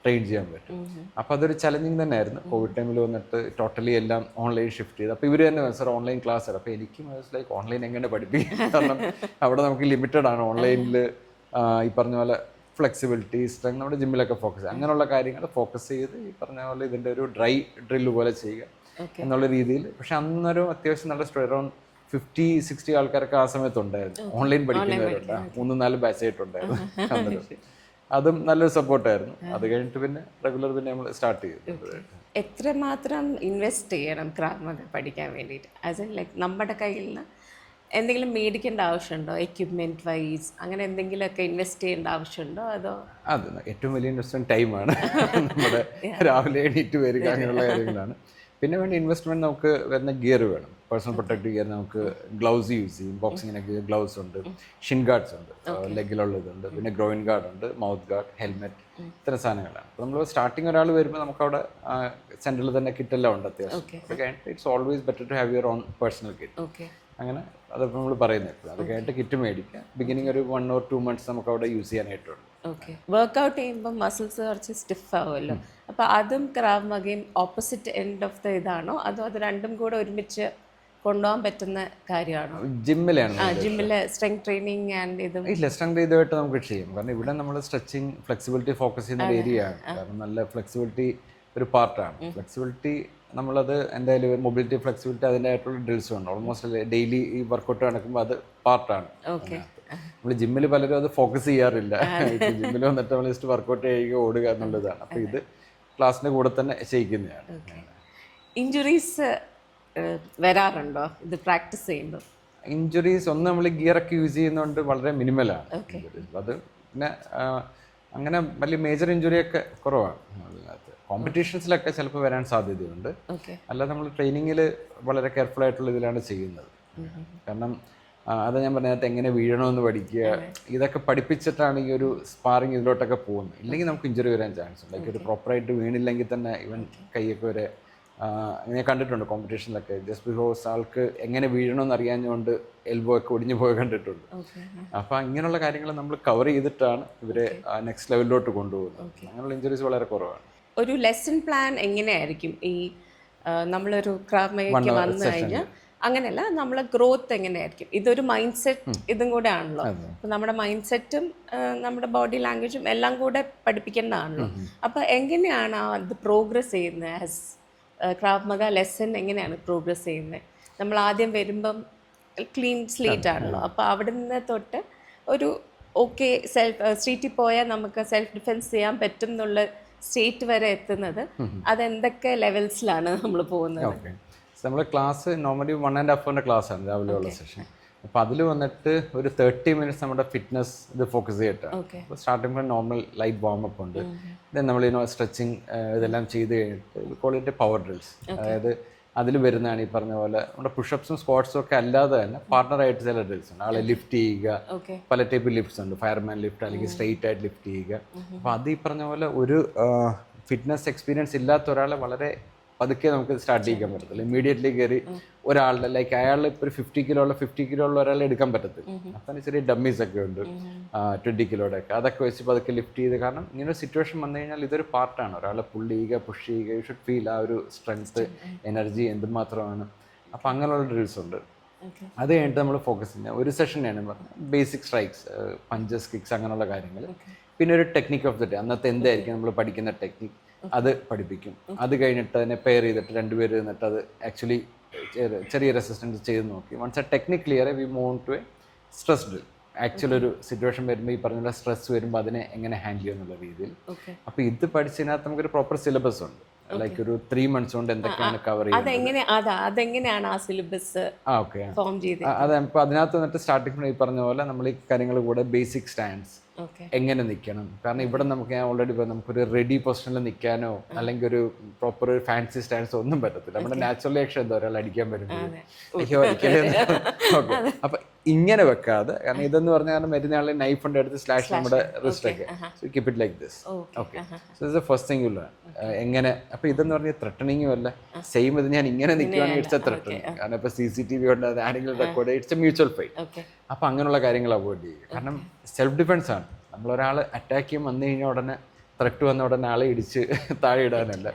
ട്രെയിൻ ചെയ്യാൻ പറ്റും. അപ്പോൾ അതൊരു ചലഞ്ചിങ് തന്നെയായിരുന്നു. കോവിഡ് ടൈമിൽ വന്നിട്ട് ടോട്ടലി എല്ലാം ഓൺലൈൻ ഷിഫ്റ്റ് ചെയ്ത്. അപ്പോൾ ഇവർ തന്നെ സാർ ഓൺലൈൻ ക്ലാസ് ആണ്. അപ്പോൾ എനിക്ക് ലൈക്ക് ഓൺലൈൻ എങ്ങനെ പഠിപ്പിക്കും? കാരണം അവിടെ നമുക്ക് ലിമിറ്റഡ് ആണ്. ഓൺലൈനിൽ ഈ പറഞ്ഞ പോലെ ഫ്ലെക്സിബിലിറ്റി, സ്ട്രെങ്ത് നമ്മുടെ ജിമ്മിലൊക്കെ ഫോക്കസ് ചെയ്യുക. അങ്ങനെയുള്ള കാര്യങ്ങൾ ഫോക്കസ് ചെയ്ത് ഈ പറഞ്ഞ പോലെ ഇതിൻ്റെ ഒരു ഡ്രൈ ഡ്രില്ല് പോലെ ചെയ്യുക എന്നുള്ള രീതിയിൽ. പക്ഷെ അന്നൊരു അത്യാവശ്യം നല്ല അറൗണ്ട് 50-60 ആൾക്കാരൊക്കെ ആ സമയത്ത് ഉണ്ടായിരുന്നു. ഓൺലൈൻ പഠിക്കുന്നവരുണ്ട്. 3-4 ബാച്ചായിട്ടുണ്ടായിരുന്നു. അതും നല്ലൊരു സപ്പോർട്ടായിരുന്നു. അത് കഴിഞ്ഞിട്ട് പിന്നെ റെഗുലർ പിന്നെ നമ്മൾ സ്റ്റാർട്ട് ചെയ്തു. എത്രമാത്രം ഇൻവെസ്റ്റ് ചെയ്യണം ക്രാവ് മഗ പഠിക്കാൻ വേണ്ടിയിട്ട്? ആസ് ഇൻ ലൈക്ക് നമ്മുടെ കയ്യിൽ നിന്ന് എന്തെങ്കിലും മേടിക്കേണ്ട ആവശ്യമുണ്ടോ? എക്യുപ്മെൻറ്റ് വൈസ് അങ്ങനെ എന്തെങ്കിലുമൊക്കെ ഇൻവെസ്റ്റ് ചെയ്യേണ്ട ആവശ്യമുണ്ടോ? അതോ അത് ഏറ്റവും വലിയ ഇൻവെസ്റ്റ്മെൻറ്റ് ടൈമാണ്. നമ്മുടെ രാവിലെ എണീറ്റ് വരിക അങ്ങനെയുള്ള കാര്യങ്ങളാണ്. പിന്നെ വേണ്ട ഇൻവെസ്റ്റ്മെൻറ്റ് നമുക്ക് വരുന്ന ഗിയർ വേണം. Personal protective gear. നമുക്ക് ഗ്ലൗസ് യൂസ് ചെയ്യും. ബോക്സിങ്ങിനൊക്കെ ഗ്ലൗസ് ഉണ്ട്, ഷിൻ ഗാർഡ്സ് ഉണ്ട്, ലെഗിലുള്ളതുണ്ട്, പിന്നെ ഗ്രോയിൻ ഗാർഡ് ഉണ്ട്, മൗത്ത് ഗാർഡ്, ഹെൽമെറ്റ്, ഇത്തരം സാധനങ്ങളാണ്. അപ്പോൾ നമ്മൾ സ്റ്റാർട്ടിങ് ഒരാൾ വരുമ്പോൾ നമുക്കവിടെ സെൻറ്ററിൽ തന്നെ കിറ്റെല്ലാം ഉണ്ട് അത്യാവശ്യം. അത് കഴിഞ്ഞിട്ട് it's always better to have your own personal kit. അങ്ങനെ അതപ്പോൾ നമ്മൾ പറയുന്നത് എപ്പോഴും അത് കഴിഞ്ഞിട്ട് കിറ്റ് മേടിക്കുക. ബിഗിനിങ് ഒരു 1 or 2 months നമുക്ക് അവിടെ യൂസ് ചെയ്യാനായിട്ടുണ്ട്. ഓക്കെ. വർക്ക്ഔട്ട് ചെയ്യുമ്പോൾ മസിൽസ് കുറച്ച് സ്റ്റിഫ് ആവുമല്ലോ. അപ്പോൾ അതും ക്രാവ് മഗയും ഓപ്പോസിറ്റ് എൻഡ് ഓഫ് ദ ഇതാണോ അതോ അത് രണ്ടും കൂടെ ഒരുമിച്ച് കൊണ്ടുപോകാൻ പറ്റുന്ന കാര്യമാണോ? ജിമ്മിലാണ് ജിമ്മിലെ സ്ട്രെങ്ത് ട്രെയിനിങ് ആൻഡ് ഇതും ഇല്ല, സ്ട്രെങ്ത് ഇതുമായിട്ട് നമുക്ക് ചെയ്യാം. കാരണം ഇവിടെ നമ്മൾ സ്ട്രെച്ചിങ് ഫ്ലെക്സിബിലിറ്റി ഫോക്കസ് ചെയ്യുന്ന ഒരു ഏരിയ ആണ്. കാരണം നല്ല ഫ്ലെക്സിബിലിറ്റി ഒരു പാർട്ടാണ്. ഫ്ലെക്സിബിലിറ്റി നമ്മളത് എന്തായാലും മൊബിലിറ്റി ഫ്ലെക്സിബിലിറ്റി അതിൻ്റെതായിട്ടുള്ള ഡ്രിൽസും ഉണ്ട്. ഓൾമോസ്റ്റ് ഡെയിലി ഈ വർക്കൗട്ട് നടക്കുമ്പോൾ അത് പാർട്ടാണ്. നമ്മൾ ജിമ്മിൽ പലരും അത് ഫോക്കസ് ചെയ്യാറില്ല. ജിമ്മിൽ വന്നിട്ട് നമ്മൾ ജസ്റ്റ് വർക്കൗട്ട് ചെയ്യുക, ഓടുക എന്നുള്ളതാണ്. അപ്പോൾ ഇത് ക്ലാസ്സിൻ്റെ കൂടെ തന്നെ ചെയ്യിക്കുന്നതാണ്. ഇഞ്ചുറീസ് വരാറുണ്ടോ ഇത് പ്രാക്ടീസ് ചെയ്യുമ്പോൾ? ഇഞ്ചുറീസ് ഒന്ന് നമ്മൾ ഗിയറൊക്കെ യൂസ് ചെയ്യുന്നതുകൊണ്ട് വളരെ മിനിമലാണ്. അത് പിന്നെ അങ്ങനെ വലിയ മേജർ ഇഞ്ചുറിയൊക്കെ കുറവാണ്. അതിനകത്ത് കോമ്പറ്റീഷൻസിലൊക്കെ ചിലപ്പോൾ വരാൻ സാധ്യതയുണ്ട്. അല്ലാതെ നമ്മൾ ട്രെയിനിങ്ങിൽ വളരെ കെയർഫുൾ ആയിട്ടുള്ള ഇതിലാണ് ചെയ്യുന്നത്. കാരണം അത് ഞാൻ പറഞ്ഞതിനകത്ത് എങ്ങനെ വീഴണമെന്ന് പഠിക്കുക, ഇതൊക്കെ പഠിപ്പിച്ചിട്ടാണ് ഈ ഒരു സ്പാറിങ് ഇതിലോട്ടൊക്കെ പോകുന്നത്. ഇല്ലെങ്കിൽ നമുക്ക് ഇഞ്ചുറി വരാൻ ചാൻസ് ഉണ്ട്. ലൈക്ക് ഒരു പ്രോപ്പറായിട്ട് വീണില്ലെങ്കിൽ തന്നെ ഇവൻ കൈയൊക്കെ വരെ ഞാൻ കണ്ടിട്ടുണ്ട് കോമ്പറ്റീഷനിലൊക്കെ. ജസ്റ്റ് ബിക്കോസ് ആൾക്ക് എങ്ങനെ വീഴണമെന്ന് അറിയാഞ്ഞുകൊണ്ട് എൽബോ ഒക്കെ ഒടിഞ്ഞു പോയി കണ്ടിട്ടുണ്ട്. അപ്പോൾ ഇങ്ങനെയുള്ള കാര്യങ്ങൾ നമ്മൾ കവർ ചെയ്തിട്ടാണ് ഇവരെ നെക്സ്റ്റ് ലെവലിലോട്ട് കൊണ്ടുപോകുന്നത്. അങ്ങനെയുള്ള ഇഞ്ചുറീസ് വളരെ കുറവാണ്. ഒരു ലെസൺ പ്ലാൻ എങ്ങനെയായിരിക്കും ഈ നമ്മളൊരു ക്രാവ് മഗയ്ക്ക് വന്നു കഴിഞ്ഞാൽ? അങ്ങനെയല്ല, നമ്മളെ ഗ്രോത്ത് എങ്ങനെയായിരിക്കും? ഇതൊരു മൈൻഡ് സെറ്റ് ഇതും കൂടെ ആണല്ലോ. അപ്പം നമ്മുടെ മൈൻഡ് സെറ്റും നമ്മുടെ ബോഡി ലാംഗ്വേജും എല്ലാം കൂടെ പഠിപ്പിക്കേണ്ടതാണല്ലോ. അപ്പോൾ എങ്ങനെയാണ് അത് പ്രോഗ്രസ് ചെയ്യുന്നത്? ആസ് ക്രാവ് മഗ ലെസൺ എങ്ങനെയാണ് പ്രോഗ്രസ് ചെയ്യുന്നത്? നമ്മൾ ആദ്യം വരുമ്പം ക്ലീൻ സ്ലേറ്റ് ആണല്ലോ. അപ്പോൾ അവിടെ നിന്ന് തൊട്ട് ഒരു ഓക്കെ സ്ട്രീറ്റിൽ പോയാൽ നമുക്ക് സെൽഫ് ഡിഫെൻസ് ചെയ്യാൻ പറ്റും എന്നുള്ള സ്റ്റേറ്റ് വരെ എത്തുന്നത് അതെന്തൊക്കെ ലെവൽസിലാണ് നമ്മൾ പോകുന്നത്? നമ്മുടെ ക്ലാസ് നോർമലി 1.5 hour ക്ലാസ്സാണ് രാവിലെയുള്ള സെഷൻ. അപ്പോൾ അതിൽ വന്നിട്ട് ഒരു 30 minutes നമ്മുടെ ഫിറ്റ്നസ് ഇത് ഫോക്കസ് ചെയ്തിട്ടാണ്. അപ്പോൾ starting from normal light warm up ഉണ്ട്. ദെൻ നമ്മൾ സ്ട്രെച്ചിങ് ഇതെല്ലാം ചെയ്ത് കഴിഞ്ഞിട്ട് ക്വാളിറ്റി പവർ ഡ്രിൽസ്, അതായത് അതിൽ വരുന്നതാണ് ഈ പറഞ്ഞ പോലെ നമ്മുടെ പുഷപ്സും സ്ക്വാട്സും ഒക്കെ അല്ലാതെ തന്നെ പാർട്ണറായിട്ട് ചില ഡ്രിൽസ് ഉണ്ട്. ആളെ ലിഫ്റ്റ് ചെയ്യുക, പല ടൈപ്പ് ലിഫ്റ്റ്സ് ഉണ്ട്. ഫയർമാൻ ലിഫ്റ്റ് അല്ലെങ്കിൽ സ്ട്രെയിറ്റ് ആയിട്ട് ലിഫ്റ്റ് ചെയ്യുക. അപ്പോൾ അത് ഈ പറഞ്ഞ പോലെ ഒരു ഫിറ്റ്നസ് എക്സ്പീരിയൻസ് ഇല്ലാത്ത ഒരാളെ വളരെ പതുക്കെ നമുക്ക് സ്റ്റാർട്ട് ചെയ്യാൻ പറ്റത്തില്ല. ഇമ്മീഡിയറ്റ്ലി കയറി ഒരാളുടെ ലൈക്ക് അയാൾ ഇപ്പോൾ ഒരു 50 kilo ഉള്ള ഒരാളെ എടുക്കാൻ പറ്റത്തില്ല. അപ്പം ചെറിയ ഡമ്മീസ് ഒക്കെ ഉണ്ട് 20 kiloയുടെ ഒക്കെ. അതൊക്കെ വെച്ച് പതുക്കെ ലിഫ്റ്റ് ചെയ്ത്, കാരണം ഇങ്ങനെ ഒരു സിറ്റുവേഷൻ വന്നു കഴിഞ്ഞാൽ ഇതൊരു പാർട്ടാണ്. ഒരാളെ പുള്ള് ചെയ്യുക, പുഷ് ചെയ്യുക, യു ഷുഡ് ഫീൽ ആ ഒരു സ്ട്രെങ്ത്, എനർജി എന്തുമാത്രമാണ്. അപ്പം അങ്ങനെയുള്ള ഡ്രിൽസ് ഉണ്ട്. അത് കഴിഞ്ഞിട്ട് നമ്മൾ ഫോക്കസ് ചെയ്യുന്ന ഒരു സെഷനാണ് പറഞ്ഞത് ബേസിക് സ്ട്രൈക്സ്, പഞ്ചസ്, കിക്സ്, അങ്ങനെയുള്ള കാര്യങ്ങൾ. പിന്നെ ഒരു ടെക്നിക്ക് ഓഫ് ദ ഡേ, അന്നത്തെ എന്തായിരിക്കും നമ്മൾ പഠിക്കുന്ന ടെക്നിക്ക്, അത് പഠിപ്പിക്കും. അത് കഴിഞ്ഞിട്ട് അതിനെ പെയർ ചെയ്തിട്ട് 2 പേര് നിന്നിട്ട് അത് ആക്ച്വലി ചെറിയ റെസിസ്റ്റൻസ് ചെയ്ത് നോക്കി. വൺസ് ആ technique clear we move to a stress drill. Actually ഒരു സിറ്റുവേഷൻ വരുമ്പോൾ ഈ പറഞ്ഞ സ്ട്രെസ് വരുമ്പോൾ അതിനെ എങ്ങനെ ഹാൻഡിൽ ചെയ്യുന്നുള്ള രീതിയിൽ. അപ്പോൾ ഇത് പഠിച്ചതിനകത്ത് നമുക്കൊരു പ്രോപ്പർ സിലബസ് ഉണ്ട്. ലൈക്ക് ഒരു 3 months കൊണ്ട് എന്തൊക്കെയാണ് കവർ ചെയ്യുന്നത്. അതെങ്ങനെയാണ് ആ സിലബസ് ഫോം ചെയ്തത്? അതെ, അപ്പോൾ അതിനകത്ത് വന്നിട്ട് സ്റ്റാർട്ടിംഗ് ഈ പറഞ്ഞ പോലെ നമ്മൾ ഈ കാര്യങ്ങൾ കൂടെ ബേസിക് സ്റ്റാൻഡ്സ് എങ്ങനെ നിൽക്കണം. കാരണം ഇവിടെ നമുക്ക് ഞാൻ ഓൾറെഡി നമുക്കൊരു റെഡി പൊസിഷനിൽ നിൽക്കാനോ അല്ലെങ്കിൽ ഒരു പ്രോപ്പർ ഒരു ഫാൻസി സ്റ്റാൻഡ്സോ ഒന്നും പറ്റത്തില്ല. നമ്മുടെ നാച്ചുറൽ ആക്ഷൻ എന്താ ഒരാൾ അടിക്കാൻ വരുമ്പോൾ ഓക്കെ. അപ്പൊ ഇങ്ങനെ വെക്കാതെ, കാരണം ഇതെന്ന് പറഞ്ഞാൽ മരുന്ന ആളെ നൈഫ് കൊണ്ട് എടുത്ത് സ്ലാഷ് നമ്മുടെ റിസ്റ്റൊക്കെ keep it like this. Okay, so this the first thing ഉള്ള എങ്ങനെ. അപ്പൊ ഇതെന്ന് പറഞ്ഞാൽ ത്രെട്ടണിങ്ങും അല്ല, സെയിം ഇത് ഞാൻ ഇങ്ങനെ നിൽക്കുകയാണെങ്കിൽ ഇറ്റ്സ് എ ത്രെട്ടണിങ്. കാരണം ഇപ്പൊ CCTV ഉണ്ട്, അത് ആരെങ്കിലും record, it's A mutual fight. അപ്പൊ അങ്ങനെയുള്ള കാര്യങ്ങൾ അവോയ്ഡ് ചെയ്യുക. കാരണം സെൽഫ് ഡിഫെൻസ് ആണ്. നമ്മളൊരാൾ അറ്റാക്ക് ചെയ്യാൻ വന്നു കഴിഞ്ഞാൽ ഉടനെ ത്രെട്ട് വന്ന ഉടനെ ആളെ ഇടിച്ച് താഴെ ഇടാനല്ല.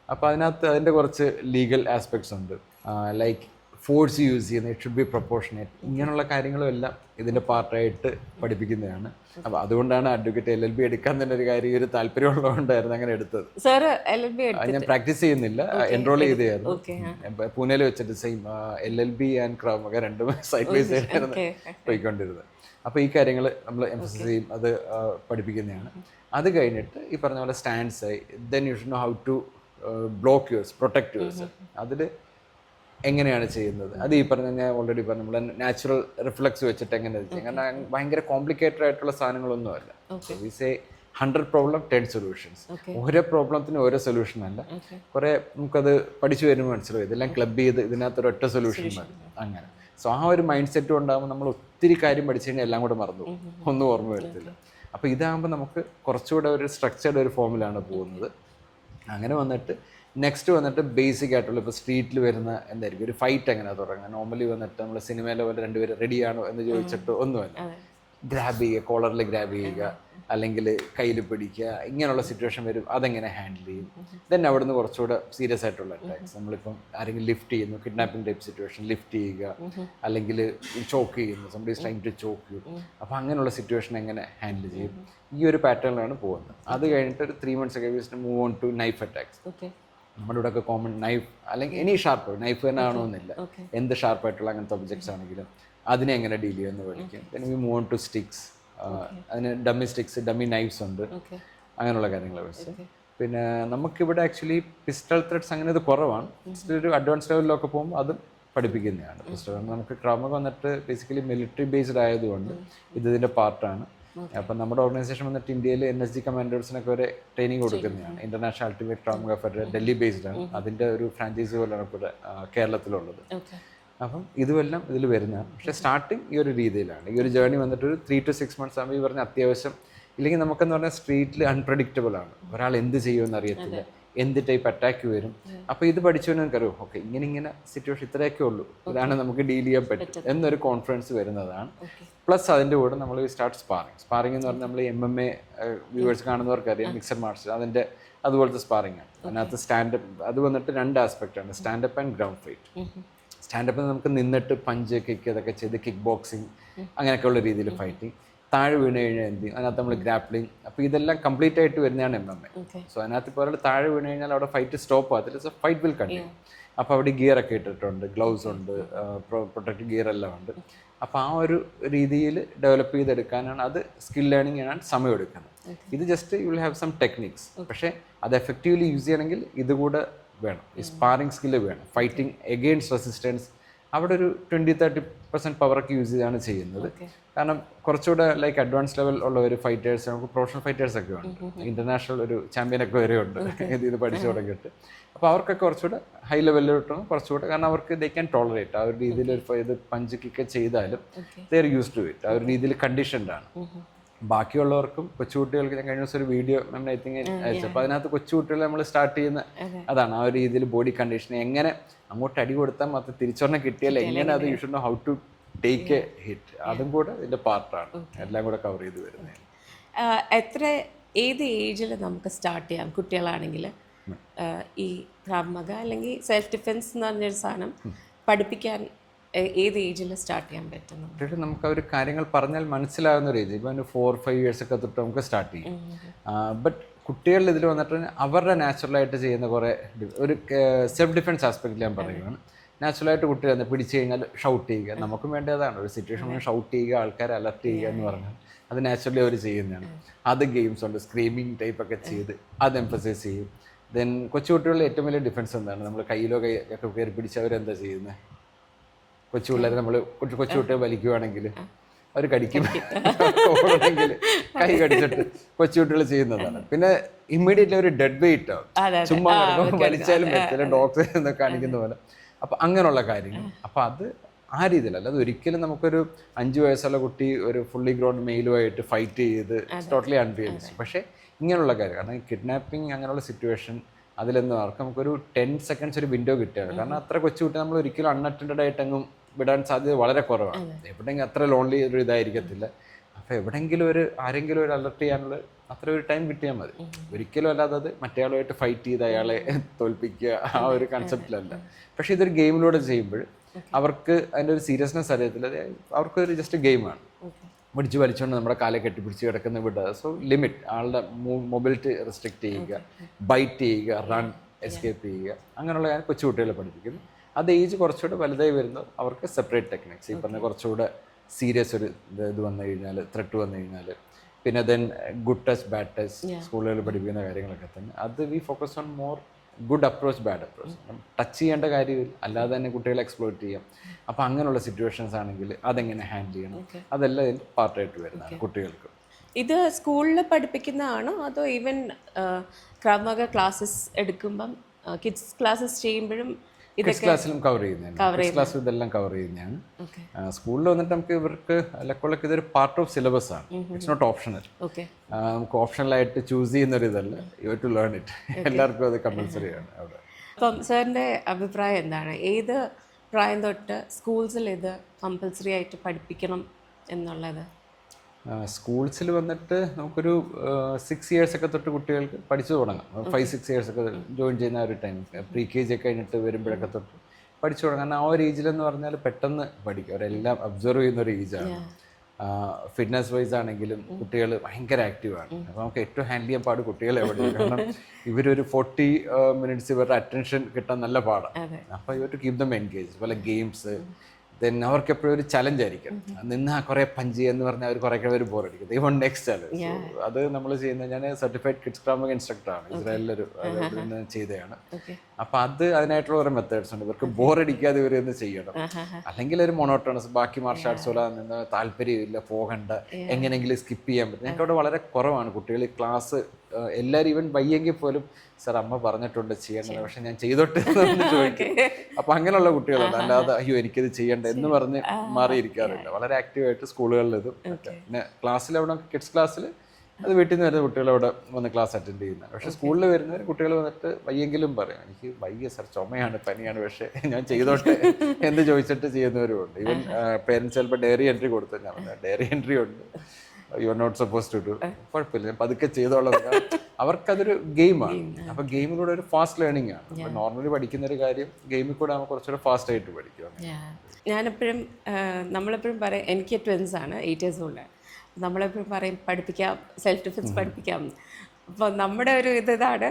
അപ്പോൾ അതിനകത്ത് അതിൻ്റെ കുറച്ച് ലീഗൽ ആസ്പെക്ട്സ് ഉണ്ട്. ലൈക്ക് ഫോഴ്സ് യൂസ് ചെയ്യുന്നത്, ഇറ്റ് ഷുഡ് ബി പ്രൊപ്പോർഷനേറ്റ്. ഇങ്ങനെയുള്ള കാര്യങ്ങളും എല്ലാം ഇതിൻ്റെ പാർട്ടായിട്ട് പഠിപ്പിക്കുന്നതാണ്. അപ്പോൾ അതുകൊണ്ടാണ് അഡ്വക്കേറ്റ് LLB എടുക്കാൻ തന്നെ ഒരു കാര്യം, ഒരു താല്പര്യമുള്ളതുകൊണ്ടായിരുന്നു അങ്ങനെ എടുത്തത്. ഞാൻ പ്രാക്ടീസ് ചെയ്യുന്നില്ല, എൻറോൾ ചെയ്തായിരുന്നു പൂനെയിൽ വെച്ചിട്ട്. സെയിം LLB ആൻഡ് ക്രാവ് മഗ രണ്ടും സൈഡ് ബൈ സൈഡ് ആയിരുന്നു പോയിക്കൊണ്ടിരുന്നത്. അപ്പോൾ ഈ കാര്യങ്ങൾ നമ്മൾ എംഫസിസ് ചെയ്യും, അത് പഠിപ്പിക്കുന്നതാണ്. അത് കഴിഞ്ഞിട്ട് ഈ പറഞ്ഞ പോലെ സ്റ്റാൻഡ്സ് ആയി, then you should know how to block yours, protect yours. അതിൽ എങ്ങനെയാണ് ചെയ്യുന്നത്, അത് ഈ പറഞ്ഞ ഞാൻ ഓൾറെഡി പറഞ്ഞു, നമ്മൾ നാച്ചുറൽ റിഫ്ലക്സ് വെച്ചിട്ട് എങ്ങനെ ചെയ്യും. കാരണം ഭയങ്കര കോംപ്ലിക്കേറ്റഡ് ആയിട്ടുള്ള സാധനങ്ങളൊന്നുമല്ല. We say 100 problem 10 solutions. ഓരോ പ്രോബ്ലത്തിന് ഓരോ സൊല്യൂഷൻ അല്ല, കുറേ നമുക്കത് പഠിച്ചു വരുമ്പോൾ മനസ്സിലാവും. ഇതെല്ലാം ക്ലബ് ചെയ്ത് ഇതിനകത്ത് ഒരൊറ്റ സൊല്യൂഷൻ മതി അങ്ങനെ. സോ ആ ഒരു മൈൻഡ് സെറ്റ് ഉണ്ടാകുമ്പോൾ നമ്മൾ ഒത്തിരി കാര്യം പഠിച്ചു കഴിഞ്ഞാൽ എല്ലാം കൂടെ മറന്നു, ഒന്നും ഓർമ്മ വരത്തില്ല. അപ്പോൾ ഇതാകുമ്പോൾ നമുക്ക് കുറച്ചുകൂടെ ഒരു സ്ട്രക്ചർഡ് ഒരു ഫോമിലാണ് പോകുന്നത്. അങ്ങനെ വന്നിട്ട് നെക്സ്റ്റ് വന്നിട്ട് ബേസിക് ആയിട്ടുള്ള ഇപ്പോൾ സ്ട്രീറ്റിൽ വരുന്ന എന്തായിരിക്കും ഒരു ഫൈറ്റ് എങ്ങനെ തുടങ്ങുക. നോർമലി വന്നിട്ട് നമ്മൾ സിനിമയിലെ പോലെ 2 പേര് റെഡിയാണോ എന്ന് ചോദിച്ചിട്ട് ഒന്നുമല്ല. ഗ്രാബ് ചെയ്യുക, കോളറിൽ ഗ്രാബ് ചെയ്യുക, അല്ലെങ്കിൽ കയ്യിൽ പിടിക്കുക, ഇങ്ങനെയുള്ള സിറ്റുവേഷൻ വരും. അതെങ്ങനെ ഹാൻഡിൽ ചെയ്യും. ദെൻ അവിടെ നിന്ന് കുറച്ചുകൂടെ സീരിയസ് ആയിട്ടുള്ള അറ്റാക്സ്, നമ്മളിപ്പം ആരെങ്കിലും ലിഫ്റ്റ് ചെയ്യുന്നു, കിഡ്നാപ്പിംഗ് ടൈപ്പ് സിറ്റുവേഷൻ, ലിഫ്റ്റ് ചെയ്യുക, അല്ലെങ്കിൽ ചോക്ക് ചെയ്യുന്നു, somebody is trying to choke you. അപ്പോൾ അങ്ങനെയുള്ള സിറ്റുവേഷൻ എങ്ങനെ ഹാൻഡിൽ ചെയ്യും, ഈ ഒരു പാറ്റേണിലാണ് പോകുന്നത്. അത് കഴിഞ്ഞിട്ട് ഒരു 3 months ഒക്കെ move on to knife attacks. നമ്മുടെ ഇവിടെ ഒക്കെ കോമൺ നൈഫ് അല്ലെങ്കിൽ എനി ഷാർപ്പ്, നൈഫ് തന്നെ ആണോന്നില്ല, എന്ത് ഷാർപ്പായിട്ടുള്ള അങ്ങനത്തെ ഒബ്ജക്ട്സ് ആണെങ്കിലും അതിനെ എങ്ങനെ ഡീൽ ചെയ്യുമെന്ന് പഠിക്കും. പിന്നെ we move on to sticks, അതിന് ഡമ്മി സ്റ്റിക്സ്, ഡമ്മി നൈഫ്സ് ഉണ്ട്, അങ്ങനെയുള്ള കാര്യങ്ങൾ വെച്ച്. പിന്നെ നമുക്കിവിടെ ആക്ച്വലി പിസ്റ്റൾ ത്രെഡ്സ് അങ്ങനെ ഇത് കുറവാണ്. ഒരു അഡ്വാൻസ് ലെവലിലൊക്കെ പോകുമ്പോൾ അതും പഠിപ്പിക്കുന്നതാണ്. പിസ്റ്റൾ നമുക്ക് ക്രമ വന്നിട്ട് ബേസിക്കലി മിലിറ്ററി ബേസ്ഡ് ആയതുകൊണ്ട് ഇതിൻ്റെ പാർട്ടാണ്. അപ്പം നമ്മുടെ ഓർഗനൈസേഷൻ വന്നിട്ട് ഇന്ത്യയിൽ NSG കമാൻഡേഴ്സിനൊക്കെ ഒരു ട്രെയിനിങ് കൊടുക്കുന്നതാണ്. International ultimate trauma federation, Delhi based ആണ്. അതിൻ്റെ ഒരു ഫ്രാഞ്ചൈസി പോലെയാണ് ഇവിടെ കേരളത്തിലുള്ളത്. അപ്പം ഇതുമെല്ലാം ഇതിൽ വരുന്നതാണ്. പക്ഷേ സ്റ്റാർട്ടിങ് ഈ ഒരു രീതിയിലാണ്. ഈ ഒരു ജേർണി വന്നിട്ട് ഒരു 3 to 6 months ആകുമ്പോൾ ഈ പറഞ്ഞ അത്യാവശ്യം, ഇല്ലെങ്കിൽ നമുക്കെന്ന് പറഞ്ഞാൽ സ്ട്രീറ്റിൽ അൺപ്രഡിക്റ്റബിൾ ആണ്. ഒരാൾ എന്ത് ചെയ്യുമെന്ന് അറിയത്തില്ല, എന്ത് ടൈപ്പ് അറ്റാക്ക് വരും. അപ്പോൾ ഇത് പഠിച്ചവന് നമുക്കറിയാം, ഓക്കെ ഇങ്ങനെ സിറ്റുവേഷൻ ഇത്രയൊക്കെ ഉള്ളൂ, ഇതാണ് നമുക്ക് ഡീൽ ചെയ്യാൻ പറ്റും എന്നൊരു കോൺഫിഡൻസ് വരുന്നതാണ്. പ്ലസ് അതിൻ്റെ കൂടെ നമ്മൾ സ്റ്റാർട്ട് സ്പാറിംഗ് എന്ന് പറഞ്ഞാൽ നമ്മൾ MMA വ്യൂവേഴ്സ് കാണുന്നവർക്കറിയാം, മിക്സഡ് മാർഷൽ അതിൻ്റെ അതുപോലത്തെ സ്പാറിംഗ് ആണ്. അതിനകത്ത് സ്റ്റാൻഡപ്പ്, അത് വന്നിട്ട് 2 ആസ്പെക്റ്റാണ്, സ്റ്റാൻഡപ്പ് ആൻഡ് ഗ്രൗണ്ട് ഫൈറ്റ്. സ്റ്റാൻഡപ്പിൽ നമുക്ക് നിന്നിട്ട് പഞ്ച്, കിക്ക് അതൊക്കെ ചെയ്ത് കിക്ക് ബോക്സിങ് അങ്ങനെയൊക്കെയുള്ള രീതിയിൽ ഫൈറ്റിങ്. താഴെ വീണ് കഴിഞ്ഞാൽ എന്ത് ചെയ്യും, അതിനകത്ത് നമ്മൾ ഗ്രാപ്ലിംഗ്. അപ്പോൾ ഇതെല്ലാം കംപ്ലീറ്റ് ആയിട്ട് വരുന്നതാണ് MMA. സോ അതിനകത്ത് ഇപ്പോൾ ഒരാൾ താഴെ വീണ് കഴിഞ്ഞാൽ അവിടെ ഫൈറ്റ് സ്റ്റോപ്പ് ആകത്തില്ല, സോ ഫൈറ്റ് വിൽ കണ്ടിന്യൂ. അപ്പോൾ അവിടെ ഗിയറൊക്കെ ഇട്ടിട്ടുണ്ട്, ഗ്ലൗസ് ഉണ്ട്, പ്രൊട്ടക്റ്റീവ് ഗിയർ എല്ലാം ഉണ്ട്. അപ്പോൾ ആ ഒരു രീതിയിൽ ഡെവലപ്പ് ചെയ്തെടുക്കാനാണ്, അത് സ്കിൽ ലേണിംഗ് ആണ് സമയം എടുക്കുന്നത്. ഇത് just you will have some techniques, പക്ഷേ അത് എഫക്റ്റീവ്ലി യൂസ് ചെയ്യണമെങ്കിൽ ഇതുകൂടെ വേണം, ഈ സ്പാറിംഗ് സ്കില്ല് വേണം. ഫൈറ്റിംഗ് എഗെയിൻസ്റ്റ് റെസിസ്റ്റൻസ് അവിടെ ഒരു 20-30% പവറൊക്കെ യൂസ് ചെയ്താണ് ചെയ്യുന്നത്. കാരണം കുറച്ചുകൂടെ ലൈക്ക് അഡ്വാൻസ് ലെവൽ ഉള്ള ഒരു ഫൈറ്റേഴ്സ്, നമുക്ക് പ്രൊഫഷണൽ ഫൈറ്റേഴ്സൊക്കെ ഉണ്ട്, ഇൻ്റർനാഷണൽ ഒരു ചാമ്പ്യനൊക്കെ വരെ ഉണ്ട് ഇത് പഠിച്ചു തുടങ്ങിയിട്ട്. അപ്പോൾ അവർക്കൊക്കെ കുറച്ചുകൂടെ ഹൈ ലെവലിലോട്ട് കുറച്ചുകൂടെ, കാരണം അവർക്ക് ദേ ക്യാൻ ടോളറേറ്റ് ആ ഒരു രീതിയിൽ ഒരു ഇത് പഞ്ച് കിക്ക് ചെയ്താലും they are use to it, ആ ഒരു രീതിയിൽ കണ്ടീഷൻഡ് ആണ്. ബാക്കിയുള്ളവർക്കും കൊച്ചുകുട്ടികൾക്ക് ഞാൻ കഴിഞ്ഞ ദിവസം ഒരു വീഡിയോ നമ്മൾ ഐ തിങ്ക് അയച്ചു. അപ്പോൾ അതിനകത്ത് കൊച്ചുകുട്ടികളെ നമ്മൾ സ്റ്റാർട്ട് ചെയ്യുന്ന അതാണ്, ആ ഒരു രീതിയിൽ ബോഡി കണ്ടീഷൻ എങ്ങനെ അങ്ങോട്ട് അടി കൊടുത്താൽ മാത്രം തിരിച്ചൊരെണ്ണം കിട്ടിയാൽ എങ്ങനെ അത് you should know how to take a hit, അതും കൂടെ ഇതിൻ്റെ പാർട്ടാണ്. എല്ലാം കൂടെ കവർ ചെയ്ത് വരുന്നത്. ഏത് ഏജിൽ നമുക്ക് സ്റ്റാർട്ട് ചെയ്യാം കുട്ടികളാണെങ്കിൽ ഈ ക്രാവ് മഗ അല്ലെങ്കിൽ സെൽഫ് ഡിഫെൻസ് എന്ന് പറഞ്ഞൊരു സാധനം പഠിപ്പിക്കാൻ? ഏത് ഏജിൽ സ്റ്റാർട്ട് ചെയ്യാൻ പറ്റുന്നു? നമുക്ക് അവർ കാര്യങ്ങൾ പറഞ്ഞാൽ മനസ്സിലാകുന്ന ഒരു ഏജ്, ഇപ്പം 4-5 years ഒക്കെ തൊട്ട് നമുക്ക് സ്റ്റാർട്ട് ചെയ്യും. ബട്ട് കുട്ടികളിൽ ഇതിൽ വന്നിട്ട് അവരുടെ നാച്ചുറലായിട്ട് ചെയ്യുന്ന കുറേ ഒരു സെൽഫ് ഡിഫെൻസ് ആസ്പെക്റ്റിൽ ഞാൻ പറയുകയാണ്. നാച്ചുറലായിട്ട് കുട്ടികൾ പിടിച്ചു കഴിഞ്ഞാൽ ഷൗട്ട് ചെയ്യുക, നമുക്കും വേണ്ടതാണ്. ഒരു സിറ്റുവേഷൻ ഷൗട്ട് ചെയ്യുക, ആൾക്കാരെ അലർട്ട് ചെയ്യുക എന്ന് പറഞ്ഞാൽ അത് നാച്ചുറലി അവർ ചെയ്യുന്നതാണ്. അത് ഗെയിംസ് ഉണ്ട്, സ്ക്രീമിങ് ടൈപ്പ് ഒക്കെ ചെയ്ത് അത് എംഫസൈസ് ചെയ്യും. ദെൻ കൊച്ചുകുട്ടികളുടെ ഏറ്റവും വലിയ ഡിഫൻസ് എന്താണ്, നമ്മൾ കയ്യിലോ ഒക്കെ കയറി പിടിച്ചവരെന്താ ചെയ്യുന്നത്? കൊച്ചു പിള്ളേരെ നമ്മൾ കൊച്ചുകുട്ടിയെ വലിക്കുവാണെങ്കിൽ അവർ കടിക്കും, ഓടണമെങ്കിൽ കൈ കടിച്ചിട്ട് കൊച്ചുകുട്ടികൾ ചെയ്യുന്നതാണ്. പിന്നെ ഇമ്മീഡിയറ്റ്ലി ഒരു ഡെഡ് വെയിറ്റ് ആവും, ചുമ്മാ വലിച്ചാലും പറ്റില്ല, ഡോക്ടറെ കാണിക്കുന്ന പോലെ. അപ്പം അങ്ങനെയുള്ള കാര്യങ്ങൾ. അപ്പം അത് ആ രീതിയിലല്ല, അത് ഒരിക്കലും നമുക്കൊരു 5 വയസ്സുള്ള കുട്ടി ഒരു ഫുള്ളി ഗ്രോൺ മെയിലുമായിട്ട് ഫൈറ്റ് ചെയ്ത് ടോട്ടലി അൺറിയലിസ്റ്റിക്. പക്ഷേ ഇങ്ങനെയുള്ള കാര്യം, കാരണം ഈ കിഡ്നാപ്പിംഗ് അങ്ങനെയുള്ള സിറ്റുവേഷൻ അതിലെന്ന് അവർക്ക് നമുക്കൊരു 10 seconds ഒരു വിൻഡോ കിട്ടുകയാണ്. കാരണം അത്ര കൊച്ചുകുട്ടി നമ്മൾ ഒരിക്കലും അൺഅറ്റൻഡഡ് ആയിട്ടെങ്ങും വിടാൻ സാധ്യത വളരെ കുറവാണ്. എവിടെയെങ്കിലും അത്ര ലോൺലി ഒരു ഇതായിരിക്കത്തില്ല. അപ്പോൾ എവിടെയെങ്കിലും ആരെങ്കിലും ഒരു അലർട്ട് ചെയ്യാനുള്ള അത്ര ഒരു ടൈം കിട്ടിയാൽ മതി. ഒരിക്കലും അല്ലാതെ അത് മറ്റേയാളുമായിട്ട് ഫൈറ്റ് ചെയ്ത് അയാളെ തോൽപ്പിക്കുക ആ ഒരു കൺസെപ്റ്റിലല്ല. പക്ഷേ ഇതൊരു ഗെയിമിലൂടെ ചെയ്യുമ്പോൾ അവർക്ക് അതിൻ്റെ ഒരു സീരിയസ്നെസ് അറിയത്തില്ല. അവർക്കൊരു ജസ്റ്റ് ഗെയിമാണ്. പിടിച്ച് വലിച്ചുകൊണ്ട് നമ്മുടെ കാലെ കെട്ടിപ്പിടിച്ച് കിടക്കുന്ന വിടുക. സോ ലിമിറ്റ്, ആളുടെ മൊബിലിറ്റി റെസ്ട്രിക്റ്റ് ചെയ്യുക, ബൈറ്റ് ചെയ്യുക, റൺ, എസ്കേപ്പ് ചെയ്യുക, അങ്ങനെയുള്ള ഞാൻ കൊച്ചുകുട്ടികളെ പഠിപ്പിക്കുന്നു. അത് ഏജ് കുറച്ചുകൂടെ വലുതായി വരുന്നത് അവർക്ക് സെപ്പറേറ്റ് ടെക്നിക്സ്, ഈ പറഞ്ഞ കുറച്ചുകൂടെ സീരിയസ് ഒരു ഇത് വന്നു കഴിഞ്ഞാൽ, ത്രെട്ട് വന്നു കഴിഞ്ഞാൽ, പിന്നെ then good touch bad touch സ്കൂളുകളിൽ പഠിപ്പിക്കുന്ന കാര്യങ്ങളൊക്കെ തന്നെ. അത് we focus on more good approach, bad approach. Touch ചെയ്യേണ്ട കാര്യമില്ല, അല്ലാതെ തന്നെ കുട്ടികളെ എക്സ്പ്ലോയിറ്റ് ചെയ്യാം. അപ്പോൾ അങ്ങനെയുള്ള സിറ്റുവേഷൻസ് ആണെങ്കിൽ അതെങ്ങനെ ഹാൻഡിൽ ചെയ്യണം, അതെല്ലാം ഇതിൻ്റെ പാർട്ടായിട്ട് വരുന്നതാണ് കുട്ടികൾക്ക്. ഇത് സ്കൂളിൽ പഠിപ്പിക്കുന്നതാണോ അതോ ഈവൻ ക്രാവ് മഗ ക്ലാസ്സസ് എടുക്കുമ്പം കിഡ്സ് ക്ലാസ്സസ് ചെയ്യുമ്പോഴും കിഡ്സ് ക്ലാസ്സിലും കവർ ചെയ്യുന്നതാണ്. കിഡ്സ് ക്ലാസ്സിൽ ഇതെല്ലാം കവർ ചെയ്യുന്നതാണ്. സ്കൂളിൽ വന്നിട്ട് നമുക്ക് ഇവർക്ക് ലക്കോളൊക്കെ ഇതൊരു പാർട്ട് ഓഫ് സിലബസ് ആണ്. It's not optional. നമുക്ക് ഓപ്ഷണലായിട്ട് ചൂസ് ചെയ്യുന്നൊരു ഇതല്ല, യു ടു ലേൺ ഇറ്റ്. എല്ലാവർക്കും അത് കമ്പൽസറി ആണ് അവിടെ. അപ്പം സാറിൻ്റെ അഭിപ്രായം എന്താണ്, ഏത് പ്രായം തൊട്ട് സ്കൂൾസിൽ ഇത് കമ്പൽസറി ആയിട്ട് പഠിപ്പിക്കണം എന്നുള്ളത്? സ്കൂൾസിൽ വന്നിട്ട് നമുക്കൊരു 6 years ഒക്കെ തൊട്ട് കുട്ടികൾക്ക് പഠിച്ചു തുടങ്ങാം. 5-6 years ഒക്കെ ജോയിൻ ചെയ്യുന്ന ഒരു ടൈം, പ്രീ കെ ജി ഒക്കെ കഴിഞ്ഞിട്ട് വരുമ്പോഴൊക്കെ തൊട്ട് പഠിച്ചു തുടങ്ങാം. കാരണം ആ ഒരു ഏജിലെന്ന് പറഞ്ഞാൽ പെട്ടെന്ന് പഠിക്കും, അവരെല്ലാം ഒബ്സർവ് ചെയ്യുന്ന ഒരു ഏജാണ്. ഫിറ്റ്നസ് വൈസ് ആണെങ്കിലും കുട്ടികൾ ഭയങ്കര ആക്റ്റീവാണ്. അപ്പോൾ നമുക്ക് ഏറ്റവും ഹാൻഡിൽ ചെയ്യാൻ പാട് കുട്ടികളെ എവിടെയാണ്. കാരണം ഇവരൊരു 40 minutes ഇവരുടെ അറ്റൻഷൻ കിട്ടാൻ നല്ല പാടാണ്. അപ്പോൾ ഇവർ ടു കീപ് ദം എൻഗേജ്. അതുപോലെ ഗെയിംസ്, ദെൻ അവർക്ക് എപ്പോഴും ഒരു ചലഞ്ച് ആയിരിക്കും. നിന്ന് കുറേ പഞ്ച് എന്ന് പറഞ്ഞാൽ അവർ കുറേ അവർ ബോറടിക്കും. ദേ വോണ്ട് നെക്സ്റ്റ് ചലഞ്ച്. അത് നമ്മൾ ചെയ്യുന്നത്, ഞാൻ സർട്ടിഫൈഡ് കിഡ്സ് ക്രാമക ഇൻസ്ട്രക്ടറാണ്, ഇസ്രായേലിലൊരു ചെയ്തതാണ്. അപ്പം അത് അതിനായിട്ടുള്ള ഓരോ മെത്തേഡ്സ് ഉണ്ട്. ഇവർക്ക് ബോറടിക്കാതെ ഇവരൊന്ന് ചെയ്യണം. അല്ലെങ്കിൽ ഒരു മൊണോട്ടോണസ്, ബാക്കി മാർഷൽ ആർട്സ് പോലെ നിന്ന് താല്പര്യമില്ല, പോകണ്ട, എങ്ങനെയെങ്കിലും സ്കിപ്പ് ചെയ്യാൻ പറ്റും. ഞങ്ങൾക്ക് അവിടെ വളരെ കുറവാണ് കുട്ടികൾ ക്ലാസ്. എല്ലാവരും ഈവൻ വയ്യെങ്കിൽ പോലും സാർ അമ്മ പറഞ്ഞിട്ടുണ്ട് ചെയ്യേണ്ടത്, പക്ഷെ ഞാൻ ചെയ്തോട്ടെ എന്ന് ചോദിക്കും. അപ്പം അങ്ങനെയുള്ള കുട്ടികളുണ്ട്. അല്ലാതെ അയ്യോ എനിക്കിത് ചെയ്യണ്ട എന്ന് പറഞ്ഞ് മാറിയിരിക്കാറില്ല. വളരെ ആക്റ്റീവായിട്ട് സ്കൂളുകളിൽ ഇതും. പിന്നെ ക്ലാസ്സിൽ അവിടെ കിഡ്സ് ക്ലാസ്സിൽ അത് വീട്ടിൽ നിന്ന് വരുന്ന കുട്ടികൾ അവിടെ വന്ന് ക്ലാസ് അറ്റൻഡ് ചെയ്യുന്നത്. പക്ഷേ സ്കൂളിൽ വരുന്നവർ കുട്ടികൾ വന്നിട്ട് വയ്യെങ്കിലും പറയും എനിക്ക് വയ്യ സാർ, ചുമയാണ്, പനിയാണ്, പക്ഷേ ഞാൻ ചെയ്തോട്ടെ എന്ന് ചോദിച്ചിട്ട് ചെയ്യുന്നവരുമുണ്ട്. ഈവൻ പേരൻസ് ചിലപ്പോൾ ഡയറി എൻട്രി കൊടുത്തു. ഞാൻ ഡയറി എൻട്രി ഉണ്ട്, you are not suppose to do. കുഴപ്പമില്ല, ഞാൻ പതുക്കെ ചെയ്തോളാം. അവർക്കതൊരു ഗെയിമാണ്. അപ്പോൾ ഗെയിമിലൂടെ ഒരു ഫാസ്റ്റ് ലേണിംഗ് ആണ്. അപ്പോൾ നോർമലി പഠിക്കുന്ന ഒരു കാര്യം ഗെയിമിൽ കൂടെ ആകുമ്പോൾ കുറച്ചുകൂടെ ഫാസ്റ്റ് ആയിട്ട് പഠിക്കും. ഞാനെപ്പോഴും നമ്മളെപ്പോഴും പറയും, എനിക്ക് ട്വിൻസാണ്, 8 years old. നമ്മളെപ്പോഴും പറയും പഠിപ്പിക്കാം, സെൽഫ് ഡിഫെൻസ് പഠിപ്പിക്കാം. അപ്പോൾ നമ്മുടെ ഒരു ഇതാണ്,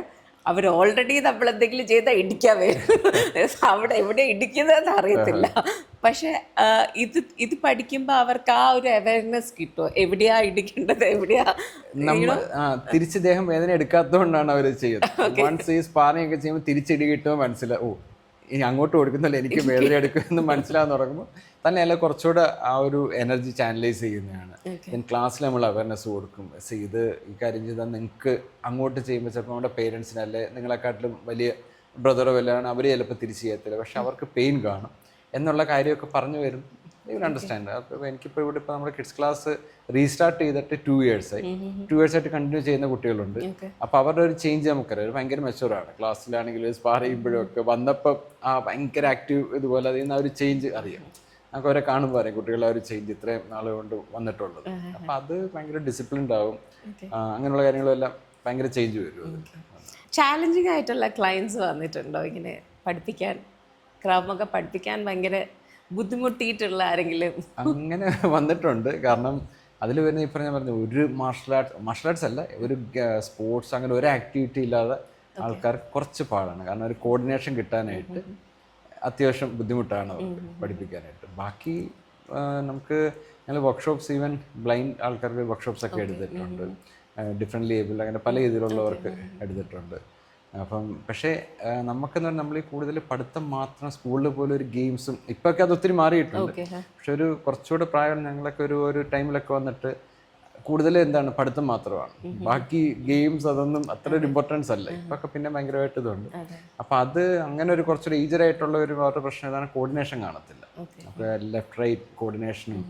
അവർ ഓൾറെഡി നമ്മൾ എന്തെങ്കിലും ചെയ്താൽ ഇടിക്കാൻ വരും. അവിടെ എവിടെ ഇടിക്കുന്നതെന്ന് അറിയത്തില്ല. പക്ഷെ ഇത് പഠിക്കുമ്പോൾ അവർക്ക് ആ ഒരു അവയർനെസ് കിട്ടും, എവിടെയാ ഇടിക്കേണ്ടത്, എവിടെയാ. തിരിച്ച് ദേഹം വേദന എടുക്കാത്തതുകൊണ്ടാണ് അവർ ചെയ്യുന്നത്. വൺസ് ഈ സ്പാറിംഗ് ഒക്കെ ചെയ്യുമ്പോൾ തിരിച്ചിടി കിട്ടുമ്പോൾ മനസ്സിലാവും, ഇനി അങ്ങോട്ട് കൊടുക്കുന്നില്ല, എനിക്ക് വേദന എടുക്കുമെന്ന് മനസ്സിലാകാൻ തുടങ്ങുമ്പോൾ തന്നെയല്ല കുറച്ചുകൂടെ ആ ഒരു എനർജി ചാനലൈസ് ചെയ്യുന്നതാണ്. ദെൻ ക്ലാസ്സിൽ നമ്മൾ അവയർനെസ് കൊടുക്കും. ഇത് ഈ കാര്യം ചെയ്താൽ നിങ്ങൾക്ക് അങ്ങോട്ട് ചെയ്യുമ്പോൾ ചിലപ്പോൾ നമ്മുടെ പേരൻസിനല്ലേ നിങ്ങളെക്കാട്ടിലും വലിയ ബ്രദറോ വല്ലാണ്, അവർ ചിലപ്പോൾ തിരിച്ച് ചെയ്യത്തില്ല, പക്ഷെ അവർക്ക് പെയിൻ കാണും എന്നുള്ള കാര്യമൊക്കെ പറഞ്ഞു വരും. You understand. അപ്പോൾ എനിക്കിപ്പോൾ ഇവിടെ ഇപ്പോൾ നമ്മുടെ കിഡ്സ് ക്ലാസ് റീസ്റ്റാർട്ട് ചെയ്തിട്ട് 2 years ആയി. 2 years ആയിട്ട് കണ്ടിന്യൂ ചെയ്യുന്ന കുട്ടികളുണ്ട്. അപ്പോൾ അവരുടെ ഒരു ചേഞ്ച് നമുക്കറിയാം, ഭയങ്കര മെച്ചൂറാണ്. ക്ലാസ്സിലാണെങ്കിലും സ്പാർ ചെയ്യുമ്പോഴും ഒക്കെ വന്നപ്പം ആ ഭയങ്കര ആക്റ്റീവ്, ഇതുപോലെ അതിൽ നിന്ന് ആ ഒരു ചേഞ്ച് അറിയാം. നമുക്ക് അവരെ കാണുമ്പോൾ പറയും കുട്ടികളെ ഒരു ചേഞ്ച് ഇത്രയും നാൾ കൊണ്ട് വന്നിട്ടുള്ളത്. അപ്പം അത് ഭയങ്കര ഡിസിപ്ലിൻഡ് ആവും. അങ്ങനെയുള്ള കാര്യങ്ങളെല്ലാം ഭയങ്കര ചേഞ്ച് വരും. ചാലഞ്ചിങ് ആയിട്ടുള്ള ക്ലയൻസ് വന്നിട്ടുണ്ടോ ഇങ്ങനെ പഠിപ്പിക്കാൻ, ക്രാവ് പഠിപ്പിക്കാൻ ഭയങ്കര ബുദ്ധിമുട്ടിയിട്ടുള്ള ആരെങ്കിലും? അങ്ങനെ വന്നിട്ടുണ്ട്. കാരണം അതിൽ വരുന്ന ഈ പറഞ്ഞ ഒരു മാർഷൽ ആർട്സ് അല്ല, ഒരു സ്പോർട്സ് അങ്ങനെ ഒരു ആക്ടിവിറ്റി ഇല്ലാതെ ആൾക്കാർക്ക് കുറച്ച് പാടാണ്. കാരണം ഒരു കോർഡിനേഷൻ കിട്ടാനായിട്ട് അത്യാവശ്യം ബുദ്ധിമുട്ടാണ് പഠിപ്പിക്കാനായിട്ട്. ബാക്കി നമുക്ക് ഞങ്ങൾ വർക്ക്ഷോപ്സ്, ഈവൻ ബ്ലൈൻഡ് ആൾക്കാർക്ക് വർക്ക്ഷോപ്സ് ഒക്കെ എടുത്തിട്ടുണ്ട്. ഡിഫറെൻ്റ്ലി ഏബിൾ, അങ്ങനെ പല രീതിയിലുള്ളവർക്ക് എടുത്തിട്ടുണ്ട്. അപ്പം പക്ഷേ നമുക്കെന്ന് പറഞ്ഞാൽ നമ്മൾ ഈ കൂടുതൽ പഠിത്തം മാത്രം, സ്കൂളിൽ പോലും ഒരു ഗെയിംസും ഇപ്പൊക്കെ അത് ഒത്തിരി മാറിയിട്ടുണ്ട്. പക്ഷെ ഒരു കുറച്ചുകൂടെ പ്രായം ഞങ്ങളൊക്കെ ഒരു ടൈമിലൊക്കെ വന്നിട്ട് കൂടുതൽ എന്താണ് പഠിത്തം മാത്രമാണ്, ബാക്കി ഗെയിംസ് അതൊന്നും അത്ര ഒരു ഇമ്പോർട്ടൻസ് അല്ല. ഇപ്പൊക്കെ പിന്നെ ഭയങ്കരമായിട്ട് ഇതുണ്ട്. അപ്പം അത് അങ്ങനെ ഒരു കുറച്ചൊരു ഏജറായിട്ടുള്ള ഒരു വേറെ പ്രശ്നം ഇതാണ്, കോർഡിനേഷൻ കാണത്തില്ല. അപ്പോൾ ലെഫ്റ്റ് റൈറ്റ് കോർഡിനേഷനും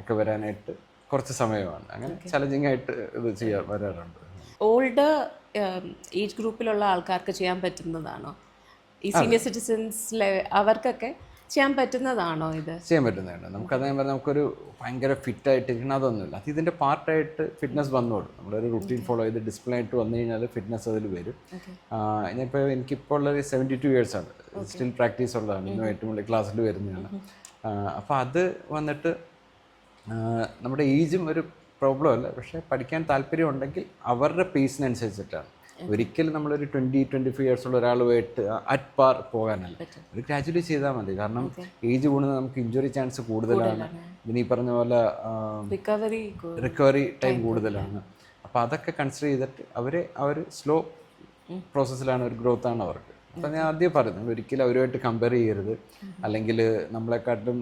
ഒക്കെ വരാനായിട്ട് കുറച്ച് സമയമാണ്. അങ്ങനെ ചലഞ്ചിങ് ആയിട്ട് ഇത് വരാറുണ്ട്. ഓൾഡ് ഏജ് ഗ്രൂപ്പിലുള്ള ആൾക്കാർക്ക് ചെയ്യാൻ പറ്റുന്നതാണോ ഈ സീനിയർ സിറ്റിസൻസിലെ? അവർക്കൊക്കെ ചെയ്യാൻ പറ്റുന്നതാണോ ഇത്? ചെയ്യാൻ പറ്റുന്നതാണ്. നമുക്കത് ഞാൻ പറഞ്ഞാൽ നമുക്കൊരു ഭയങ്കര ഫിറ്റായിട്ടിരിക്കണം അതൊന്നുമില്ല. അത് ഇതിൻ്റെ പാർട്ടായിട്ട് ഫിറ്റ്നസ് വന്നോളൂ. നമ്മളൊരു റുട്ടീൻ ഫോളോ ചെയ്ത് ഡിസിപ്ലിൻ ആയിട്ട് വന്നു കഴിഞ്ഞാൽ ഫിറ്റ്നസ് അതിൽ വരും. ഞാനിപ്പോൾ എനിക്കിപ്പോൾ ഉള്ളൊരു 72 years ആണ്, സ്റ്റിൽ പ്രാക്ടീസ് ഉള്ളതാണ്. ഇന്നും ഏറ്റവും വലിയ ക്ലാസ്സിൽ വരുന്നതാണ്. അപ്പോൾ അത് വന്നിട്ട് നമ്മുടെ ഏജും ഒരു പ്രോബ്ലം അല്ല, പക്ഷേ പഠിക്കാൻ താല്പര്യം ഉണ്ടെങ്കിൽ അവരുടെ പേസിനനുസരിച്ചിട്ടാണ്. ഒരിക്കലും നമ്മളൊരു 20-25 years ഉള്ള ഒരാളുമായിട്ട് അറ്റ് പാർ പോകാനല്ല, ഒരു ഗ്രാജുവലി ചെയ്താൽ മതി. കാരണം ഏജ് കൂടുന്നത് നമുക്ക് ഇഞ്ചുറി ചാൻസ് കൂടുതലാണ്, ഇനി പറഞ്ഞ പോലെ റിക്കവറി ടൈം കൂടുതലാണ്. അപ്പോൾ അതൊക്കെ കൺസിഡർ ചെയ്തിട്ട് അവർ സ്ലോ പ്രോസസ്സിലാണ്, ഒരു ഗ്രോത്താണ് അവർക്ക്. അപ്പം ഞാൻ ആദ്യം പറഞ്ഞു, ഒരിക്കലും അവരുമായിട്ട് കമ്പയർ ചെയ്യരുത്. അല്ലെങ്കിൽ നമ്മളെക്കാട്ടും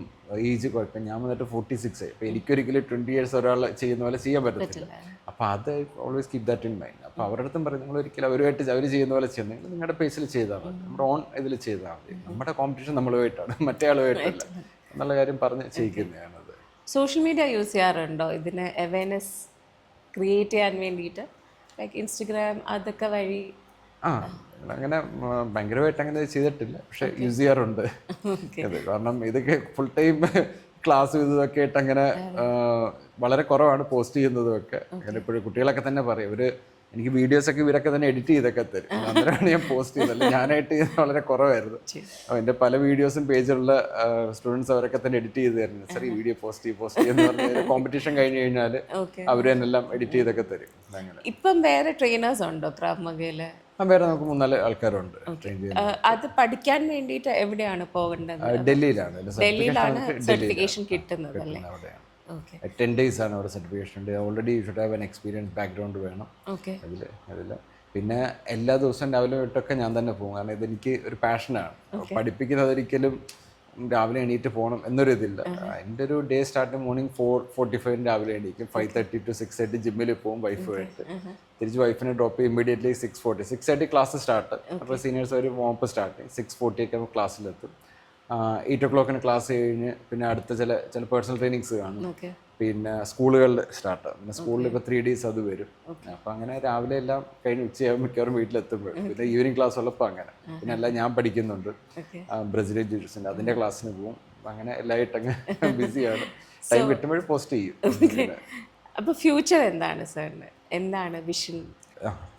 ഏജ് കുഴപ്പം, ഞാൻ വന്നിട്ട് 46 ആയി, അപ്പോൾ എനിക്കൊരിക്കലും 20 years ഒരാൾ ചെയ്യുന്ന പോലെ ചെയ്യാൻ പറ്റത്തില്ല. അപ്പോൾ അത് always keep that in mind. അപ്പോൾ അവരുടെ അടുത്തും പറയും, നിങ്ങൾ ഒരിക്കലും അവരുമായിട്ട് അവർ ചെയ്യുന്ന പോലെ ചെയ്യുന്നെങ്കിൽ നിങ്ങളുടെ പേസിൽ ചെയ്താൽ മതി, നമ്മുടെ ഓൺ ഇതിൽ ചെയ്താൽ മതി. നമ്മുടെ കോമ്പറ്റീഷൻ നമ്മളുമായിട്ടാണ്, മറ്റേ ആളുമായിട്ടല്ല എന്നുള്ള കാര്യം പറഞ്ഞ് ചെയ്യിക്കുന്നതാണത്. സോഷ്യൽ മീഡിയ യൂസ് ചെയ്യാറുണ്ടോ ഇതിന് അവയർനെസ് ക്രിയേറ്റ് ചെയ്യാൻ വേണ്ടിയിട്ട്? ലൈക്ക് ഇൻസ്റ്റഗ്രാം അതൊക്കെ വഴി? അങ്ങനെ ഭയങ്കരമായിട്ട് അങ്ങനെ ചെയ്തിട്ടില്ല, പക്ഷെ യൂസ് ചെയ്യാറുണ്ട്. കാരണം ഇതൊക്കെ ഫുൾ ടൈം ക്ലാസ് ഇതൊക്കെ ആയിട്ട് അങ്ങനെ വളരെ കുറവാണ് പോസ്റ്റ് ചെയ്യുന്നതും ഒക്കെ. അങ്ങനെ ഇപ്പോഴും കുട്ടികളൊക്കെ തന്നെ പറയും, എനിക്ക് വീഡിയോസൊക്കെ ഇവരൊക്കെ തന്നെ എഡിറ്റ് ചെയ്തൊക്കെ തരും. അന്നേരമാണ് ഞാൻ പോസ്റ്റ് ചെയ്തത്. ഞാനായിട്ട് ചെയ്യുന്നത് വളരെ കുറവായിരുന്നു. അപ്പോൾ എൻ്റെ പല വീഡിയോസും പേജിലുള്ള സ്റ്റുഡൻസ് അവരൊക്കെ തന്നെ എഡിറ്റ് ചെയ്ത് തരുന്നത്. സാർ ഈ വീഡിയോ പോസ്റ്റ് ചെയ്യുന്ന പറഞ്ഞാൽ കോമ്പറ്റീഷൻ കഴിഞ്ഞ് കഴിഞ്ഞാൽ അവർ തന്നെല്ലാം എഡിറ്റ് ചെയ്തൊക്കെ തരും. അങ്ങനെ ഇപ്പം വേറെ ട്രെയിനേഴ്സ് ഉണ്ടോ ക്രാവ് മഗയില്? വേറെ നമുക്ക് 3-4 ആൾക്കാരുണ്ട് ട്രെയിൻ ചെയ്യുന്നത്. അത് പഠിക്കാൻ വേണ്ടിയിട്ട് എവിടെയാണ് പോകേണ്ടത്? ഡൽഹിയിലാണ് സർട്ടിഫിക്കേഷൻ കിട്ടുന്നത് അല്ലേ? അവിടെയാണ്. 10 days ആണ് അവിടെ സർട്ടിഫിക്കേഷൻ ഉണ്ട്. Already you should have an experience background വേണം അതിൽ. പിന്നെ എല്ലാ ദിവസവും രാവിലെ തൊട്ടൊക്കെ ഞാൻ തന്നെ പോകും. കാരണം ഇതെനിക്ക് ഒരു പാഷനാണ്. പഠിപ്പിക്കുന്നത് ഒരിക്കലും രാവിലെ എണീറ്റ് പോകണം എന്നൊരു ഇതില്ല. എൻ്റെ ഒരു ഡേ സ്റ്റാർട്ട് മോർണിംഗ് 4:45 രാവിലെ എണീക്കും. 5:30 to 6:30 ജിമ്മിൽ പോകും വൈഫുമായിട്ട്. തിരിച്ച് വൈഫിനെ ഡ്രോപ്പ് ചെയ്യും. Immediately 6:30 class start. അപ്പോൾ സീനിയേഴ്സ് ഒരു വാമപ്പ് സ്റ്റാർട്ട് ചെയ്യും. 6:40 ഒക്കെ ക്ലാസ്സിലെത്തും. 8 o'clock ക്ലാസ് കഴിഞ്ഞ് പിന്നെ അടുത്ത ചില പേഴ്സണൽ ട്രെയിനിങ്സ് കാണും. പിന്നെ സ്കൂളുകളിൽ സ്റ്റാർട്ടാകും. പിന്നെ സ്കൂളിൽ ഇപ്പോൾ 3 days അത് വരും. അപ്പോൾ അങ്ങനെ രാവിലെ എല്ലാം കഴിഞ്ഞ് ഉച്ചയാകും മിക്കവാറും വീട്ടിലെത്തുമ്പോൾ. പിന്നെ ഈവനിങ് ക്ലാസ് ഉള്ളപ്പോൾ അങ്ങനെ. പിന്നെ എല്ലാം ഞാൻ പഠിക്കുന്നുണ്ട് ബ്രസീലിയൻ ജിറ്റ്സിൻ്റെ, അതിൻ്റെ ക്ലാസ്സിന് പോകും. അങ്ങനെ എല്ലായിട്ട് അങ്ങ് ബിസിയാണ്. ടൈം കിട്ടുമ്പോഴും പോസ്റ്റ് ചെയ്യും. അപ്പോൾ ഫ്യൂച്ചർ എന്താണ് സാറിന്? എന്താണ് വിഷൻ?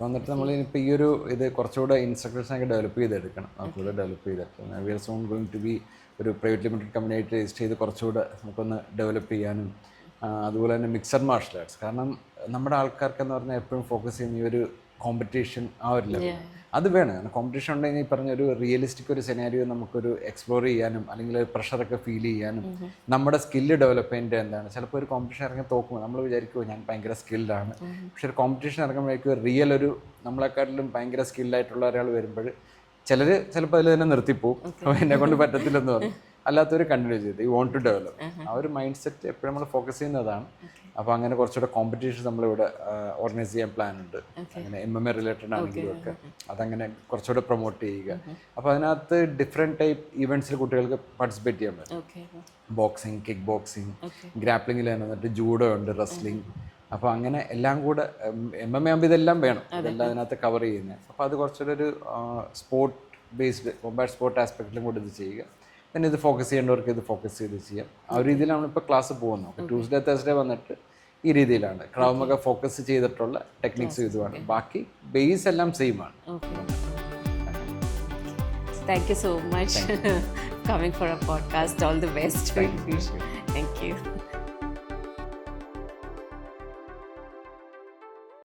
വന്നിട്ട് നമ്മൾ ഇനിയിപ്പോൾ ഈ ഒരു ഇത് കുറച്ചുകൂടെ ഇൻസ്ട്രക്ടേഴ്സിനൊക്കെ ഡെവലപ്പ് ചെയ്തെടുക്കണം. നമുക്കിവിടെ ഡെവലപ്പ് ചെയ്തെടുക്കണം. We are soon going to be ഒരു പ്രൈവറ്റ് ലിമിറ്റഡ് കമ്പനി ആയിട്ട് രജിസ്റ്റർ ചെയ്ത് കുറച്ചുകൂടെ നമുക്കൊന്ന് ഡെവലപ്പ് ചെയ്യാനും, അതുപോലെ തന്നെ മിക്സഡ് മാർഷൽ ആർട്സ്. കാരണം നമ്മുടെ ആൾക്കാർക്കെന്ന് പറഞ്ഞാൽ എപ്പോഴും ഫോക്കസ് ചെയ്യുന്ന ഈ ഒരു കോമ്പറ്റീഷൻ ആ ഒരു ലെവൽ അത് വേണം. കാരണം കോമ്പറ്റീഷൻ ഉണ്ടെങ്കിൽ ഈ പറഞ്ഞൊരു റിയലിസ്റ്റിക് ഒരു സെനാരിയോ നമുക്കൊരു എക്സ്പ്ലോർ ചെയ്യാനും അല്ലെങ്കിൽ ഒരു പ്രഷറൊക്കെ ഫീൽ ചെയ്യാനും നമ്മുടെ സ്കില്ല് ഡെവലപ്പ് ചെയ്യേണ്ടത് എന്താണ്. ചിലപ്പോൾ ഒരു കോമ്പറ്റീഷൻ ഇറങ്ങി തോക്കുമ്പോൾ നമ്മൾ വിചാരിക്കുമോ ഞാൻ ഭയങ്കര സ്കിൽഡാണ്. പക്ഷെ ഒരു കോമ്പറ്റീഷൻ ഇറങ്ങുമ്പോഴേക്കും റിയൽ ഒരു നമ്മളെക്കാട്ടിലും ഭയങ്കര സ്കില്ലായിട്ടുള്ള ഒരാൾ വരുമ്പോൾ ചിലപ്പോൾ അതിൽ തന്നെ നിർത്തിപ്പോവും. എന്നെ കൊണ്ട് പറ്റത്തില്ലെന്ന് പറഞ്ഞു. അല്ലാത്തൊരു കണ്ടിന്യൂ ചെയ്ത് യു വോണ്ട് ടു ഡെവലപ്പ് ആ ഒരു മൈൻഡ് സെറ്റ് എപ്പോഴും നമ്മൾ ഫോക്കസ് ചെയ്യുന്നതാണ്. അപ്പോൾ അങ്ങനെ കുറച്ചുകൂടെ കോമ്പറ്റീഷൻ നമ്മളിവിടെ ഓർഗനൈസ് ചെയ്യാൻ പ്ലാൻ ഉണ്ട്. അങ്ങനെ MMA റിലേറ്റഡ് ആണെങ്കിലും ഒക്കെ അതങ്ങനെ കുറച്ചുകൂടെ പ്രൊമോട്ട് ചെയ്യുക. അപ്പോൾ അതിനകത്ത് ഡിഫറെൻറ്റ് ടൈപ്പ് ഈവൻറ്റ്സിൽ കുട്ടികൾക്ക് പാർട്ടിസിപ്പേറ്റ് ചെയ്യാൻ പറ്റും. ബോക്സിങ്, കിക്ക് ബോക്സിങ്, ഗ്രാപ്ലിങ്ങിൽ തന്നെ വന്നിട്ട് ജൂഡോ ഉണ്ട്, റെസ്ലിംഗ്. അപ്പോൾ അങ്ങനെ എല്ലാം കൂടെ MMA ആകുമ്പോൾ ഇതെല്ലാം വേണം. ഇതെല്ലാം അതിനകത്ത് കവർ ചെയ്യുന്നത്. അപ്പോൾ അത് കുറച്ചുകൂടെ ഒരു സ്പോർട്ട് ബേസ്ഡ് കോമ്പാറ്റ് സ്പോർട്ട് ആസ്പെക്റ്റിലും കൂടെ ഇത് ചെയ്യുക. പിന്നെ ഇത് ഫോക്കസ് ചെയ്യേണ്ടവർക്ക് ഇത് ഫോക്കസ് ചെയ്ത് ചെയ്യാം. ആ ഒരു രീതിയിലാണ് ഇപ്പോൾ ക്ലാസ് പോകുന്നത്. ട്യൂസ്ഡേ തേഴ്സ്ഡേ വന്നിട്ട് ഈ രീതിയിലാണ് ക്രാവ് മഗ ഫോക്കസ് ചെയ്തിട്ടുള്ള ടെക്നിക്സ് ഇതുമാണ്. ബാക്കി ബേസ് എല്ലാം സെയിം ആണ്. Thank you so much coming for a podcast. All the best. Thank you.